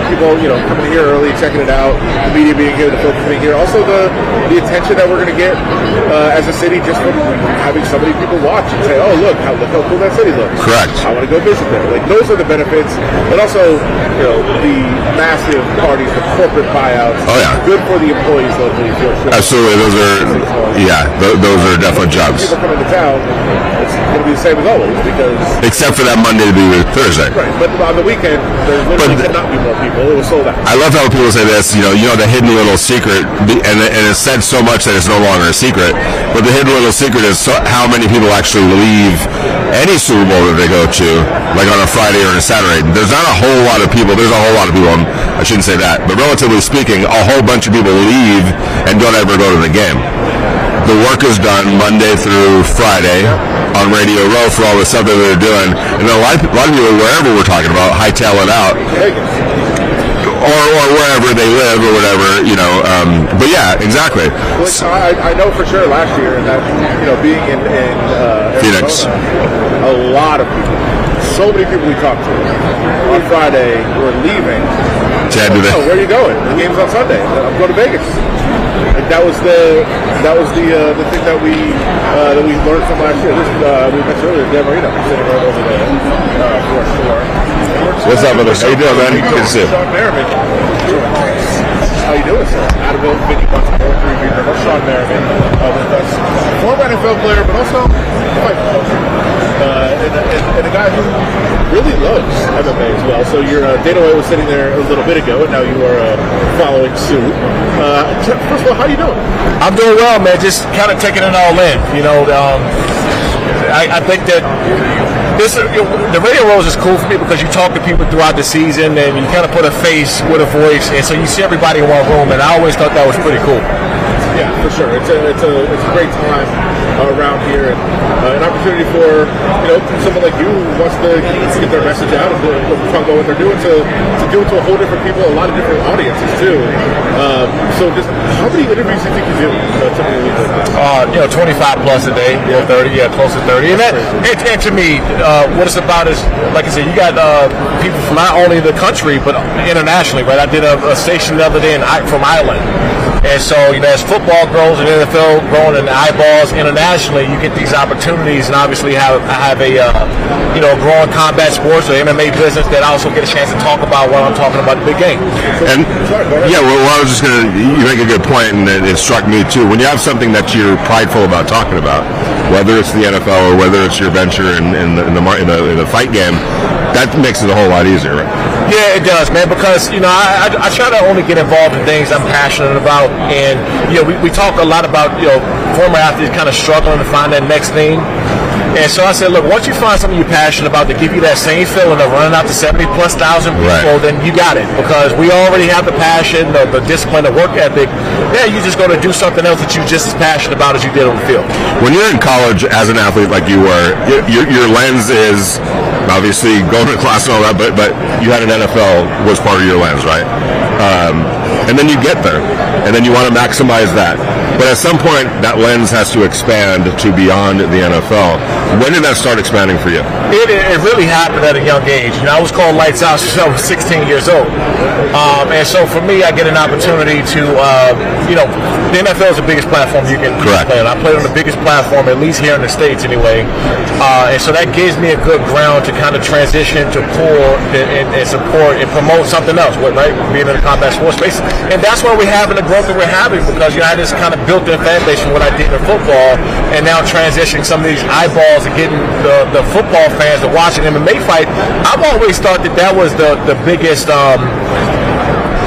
people, coming here early, checking it out, the media being here, the folks being here. Also the attention that we're going to get as a city just from having so many people watch and say, oh, look how cool that city looks. Correct. I want to go visit there. Like, those are the benefits. And also, the massive parties, the corporate buyouts. Oh, yeah. Good for the employees locally. Absolutely. Those are definitely jobs. People come into town, it's going to be the same as always because... Except for that Monday to be Thursday. Right. But on the weekend, there literally cannot be more people. It was sold out. I love how people say this, the hidden little secret, and it's said so much that it's no longer a secret, but the hidden little secret is how many people actually leave any Super Bowl that they go to, like on a Friday or a Saturday. There's not a whole lot of people, I shouldn't say that, but relatively speaking, a whole bunch of people leave and don't ever go to the game. The work is done Monday through Friday on Radio Row for all the stuff that they're doing, and a lot of people, wherever we're talking about, hightail it out. Or wherever they live or whatever, but yeah, exactly. I know for sure last year that, being in Phoenix, Arizona, a lot of people, so many people we talked to on Friday were leaving. Where are you going? The game's on Sunday. I'm going to Vegas. Like that was the thing that we learned from last year. We mentioned earlier, DeAndre sitting right over there for sure. What's up, brother? How you doing, man? Good to see you. How you doing, sir? Adamville, Vinny Bunch, Sean Merriman with us. Former NFL player, but also and a guy who really loves MMA as well. So your Dana White was sitting there a little bit ago, and now you are following suit. First of all, how you doing? I'm doing well, man. Just kind of taking it all in. I think that the radio roles is cool for me because you talk to people throughout the season and you kind of put a face with a voice, and so you see everybody in one room, and I always thought that was pretty cool. Yeah, for sure. It's a great time around here, and an opportunity for someone like you who wants to get their message out and talk about what they're doing to do it to a whole different people, a lot of different audiences too. So just how many interviews do you think you do? 25 plus a day, 30, close to 30. And to me, what it's about is, like I said, you got people from not only the country but internationally. Right? I did a station the other day from Ireland. And so, as football grows and NFL growing in the eyeballs internationally, you get these opportunities, and obviously have a growing combat sports or MMA business that I also get a chance to talk about while I'm talking about the big game. And I was just you make a good point, and it struck me too. When you have something that you're prideful about talking about, whether it's the NFL or whether it's your venture in the fight game, that makes it a whole lot easier, right? Yeah, it does, man, because, I try to only get involved in things I'm passionate about, and, we talk a lot about, former athletes kind of struggling to find that next thing, and so I said, look, once you find something you're passionate about to give you that same feeling of running out to 70,000+ people, then you got it, because we already have the passion, the discipline, the work ethic. Yeah, you're just going to do something else that you're just as passionate about as you did on the field. When you're in college as an athlete like you were, your lens is obviously going to class and all that, but you had an NFL was part of your lens, right? And then you get there, and then you want to maximize that. But at some point, that lens has to expand to beyond the NFL. When did that start expanding for you? It really happened at a young age. I was called lights out since I was 16 years old. And so for me, I get an opportunity to, the NFL is the biggest platform you can play on. I played on the biggest platform, at least here in the States anyway. And so that gives me a good ground to kind of transition to pull and support and promote something else, right? Being in the combat sports space. And that's why we're having the growth that we're having, because I just kind of built-in fan base from what I did in football, and now transitioning some of these eyeballs and getting the football fans to watch an MMA fight. I've always thought that was the biggest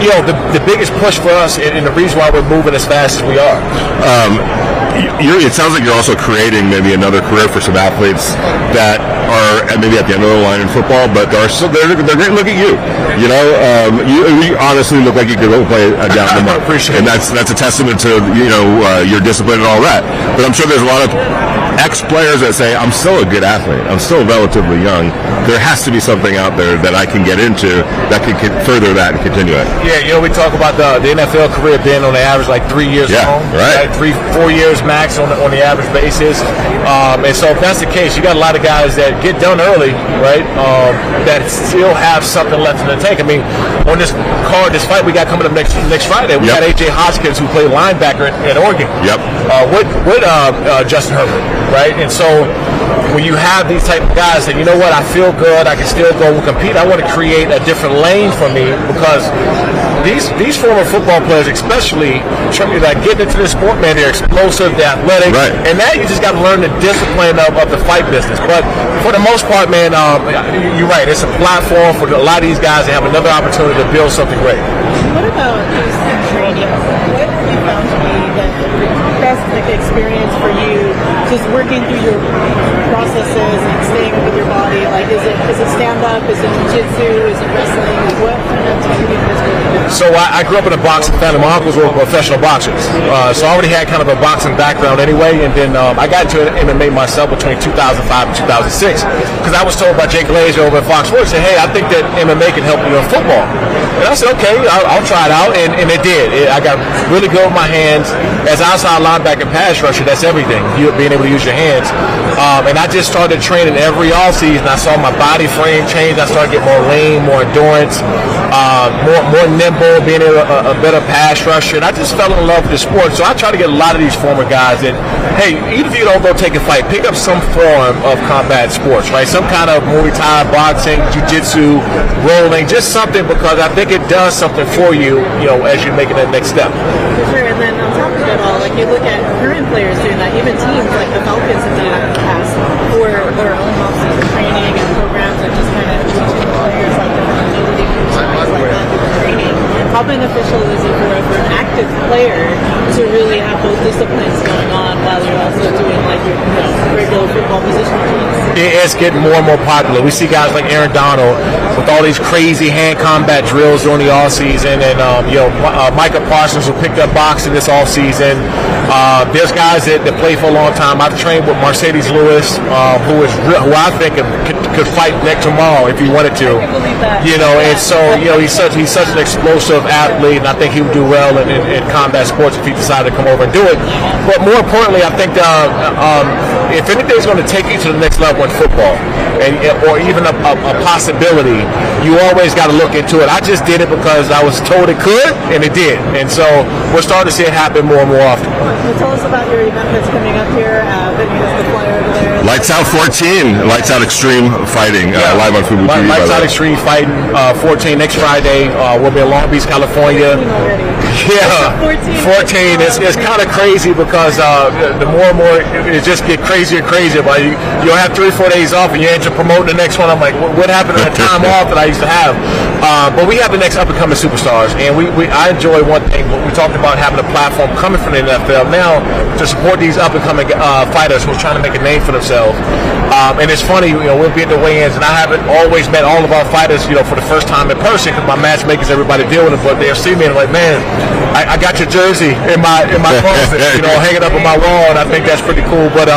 the biggest push for us, and the reason why we're moving as fast as we are. It sounds like you're also creating maybe another career for some athletes that are maybe at the end of the line in football, but they're great. Look at you. You honestly look like you could go play down the mark, and that's a testament to your discipline and all that. But I'm sure there's a lot of ex-players that say, I'm still a good athlete, I'm still relatively young, there has to be something out there that I can get into that can further that and continue it. Yeah, we talk about the NFL career being on the average like 3 years long, right? 3-4 years max on the average basis. And so if that's the case, you got a lot of guys that get done early, right? That still have something left in the tank. I mean, on this fight we got coming up next Friday, we got AJ Hoskins, who played linebacker at Oregon. With Justin Herbert, right? And so when you have these type of guys that, you know what, I feel good, I can still go and compete, I want to create a different lane for me, because these former football players, especially that get into the sport, man, they're explosive, they're athletic, and that you just got to learn the discipline of the fight business. But for the most part, man, you're right, it's a platform for a lot of these guys to have another opportunity to build something great. What about just training? What have you found to be the best experience for you, just working through your processes and staying with your body? Like, is it stand-up? Is it jiu-jitsu? Is it wrestling? Like, what kind of training has really been? So I grew up in a boxing family. My uncles were professional boxers. So I already had kind of a boxing background anyway. And then I got into MMA myself between 2005 and 2006, because I was told by Jake Glazer over at Fox Sports, said, hey, I think that MMA can help you in football. And I said, okay, I'll try it out. And it did. I got really good with my hands. As outside linebacker pass rusher, that's everything, you being able to use your hands. And I just started training every offseason. I saw my body frame change. I started getting more lean, more endurance, more nimble, being a better pass rusher. And I just fell in love with the sport. So I try to get a lot of these former guys that, hey, even if you don't go take a fight, pick up some form of combat sports, right? Some kind of Muay Thai, boxing, jiu-jitsu, rolling, just something, because I think it does something for you, as you're making that next step. For sure. And then on top of it all, like, you look at current players doing that, even teams like the Falcons have done that in the past, for their own off-season training and programs, and just kind of teaching players like different agility moves and things like that through training. How beneficial is it for an active player to really have both disciplines going on while you're also doing like your regular football position routines? It's getting more and more popular. We see guys like Aaron Donald with all these crazy hand combat drills during the off season, and Micah Parsons, who picked up boxing this off season. There's guys that play for a long time. I've trained with Mercedes Lewis, who I think could fight next tomorrow if he wanted to. I can believe that. And so he's such an explosive athlete, and I think he would do well in combat sports if he decided to come over and do it. But more importantly, I think if anything's going to take you to the next level in football, or even a possibility, you always got to look into it. I just did it because I was told it could, and it did. And so we're starting to see it happen more and more often. Well, tell us about your event that's coming up here. Vinny's the flyer over there. Lights Out 14, Lights Out Extreme Fighting, live on Fubu TV. Lights Out Extreme Fighting 14 next Friday. We'll be in Long Beach, California. Yeah, 14. It's kind of crazy because the more and more it just get crazier and crazier. But you'll have 3 or 4 days off, and you ain't to promote the next one. I'm like, what happened to the time off that I used to have? But we have the next up and coming superstars, and I enjoy one thing. We talked about having a platform coming from the NFL now to support these up and coming fighters who are trying to make a name for themselves. And it's funny, we'll be at the weigh-ins, and I haven't always met all of our fighters, for the first time in person, because my matchmakers, everybody deal with it, but they'll see me and like, man, I got your jersey in my closet, hanging up on my wall, and I think that's pretty cool. But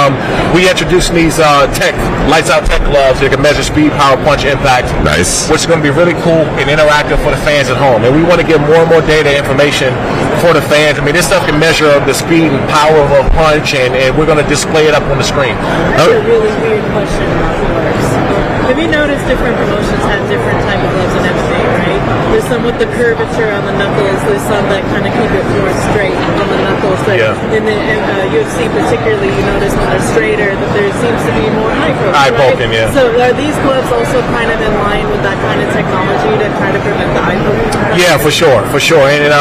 we introducing these Lights Out Tech gloves that can measure speed, power, punch, impact. Nice. Which is going to be really cool and interactive for the fans at home. And we want to give more and more data information for the fans. I mean, this stuff can measure the speed and power of a punch, and we're going to display it up on the screen. That's a really weird question about gloves. Have you noticed different promotions have different type of gloves in MMA, right? There's some with the curvature on the knuckles. There's some that kind of keep it more straight on the knuckles. But in the UFC particularly, you notice when they're straighter that there seems to be more eye poking. Eye poking, right? So are these gloves also kind of in line with that kind of technology to try to prevent the eye poking? Yeah, for sure. And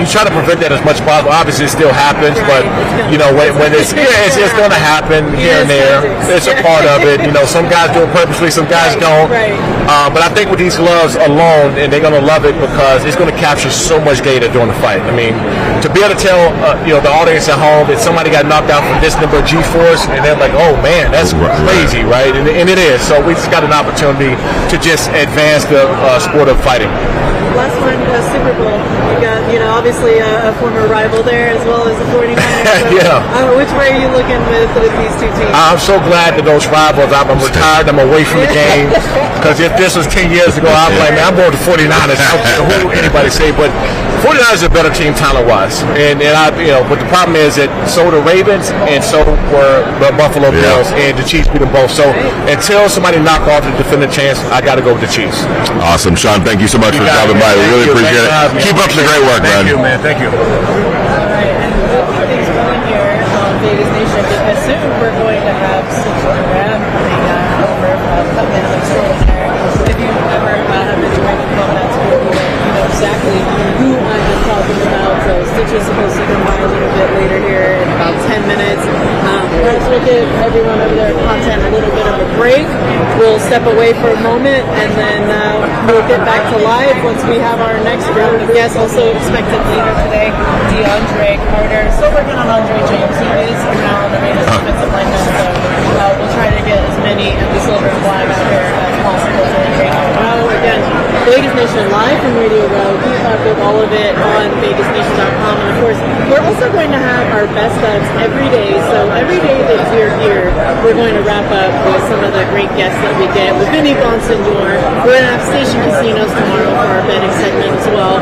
you try to prevent that as much as possible. Obviously, it still happens, but when it's going to happen here and there. It's a part of it. Some guys do it purposely. Some guys guys don't. But I think with these gloves alone, and they're going to love it because it's going to capture so much data during the fight. I mean, to be able to tell the audience at home that somebody got knocked out from this number of G-force, and they're like, oh man, that's crazy, right? And it is. So we just got an opportunity to just advance the sport of fighting. Last one, Super Bowl. You got, obviously a former rival there as well as the 49ers. So, which way are you looking with these two teams? I'm so glad that those rivals. I'm retired. I'm away from the game. Because if this was 10 years ago, I'd be like, man, I'm going to 49ers. I don't care who anybody say, but 49ers are a better team talent-wise. And but the problem is that so were the Ravens and so were the Buffalo Bills, and the Chiefs beat them both. So until somebody knock off the definitive chance, I got to go with the Chiefs. Awesome, Sean. Thank you so much for dropping by. We really appreciate it. Keep up the great work, man. Thank you, man. Thank you. All right, and we'll keep things going here on Vegas Nation because soon we're going to have Duran coming over coming in the store there. If you've ever have been training combat school, you know exactly who I've been talking about. So Stitch is supposed to come by a little bit later here in about 10 minutes. Let's look at everyone over there content a little bit of a break. We'll step away for a moment and then we'll get back to live once we have our next round of guests. Also expected later today, DeAndre Carter. Still working on Andre James. He is now on the Raiders defensive line now, so we'll try to get as many of the silver and black out here as possible for Radio Row. Again, Vegas Nation live from Radio Row. Keep up with all of it on VegasNation.com. And of course, we're also going to have our best bets every day. So every day that we're here, we're going to wrap up with some of the great guests that we get with Vinny Bonsignor. We're going to have Station Casinos tomorrow for our betting segment as well.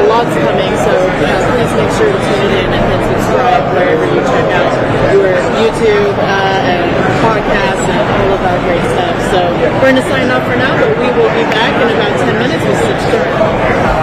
Lots coming, so please make sure to tune in and hit subscribe wherever you check out your YouTube and podcasts and all of our great stuff. So we're going to sign off for now, but we will be back in about 10 minutes with Stitch Duran.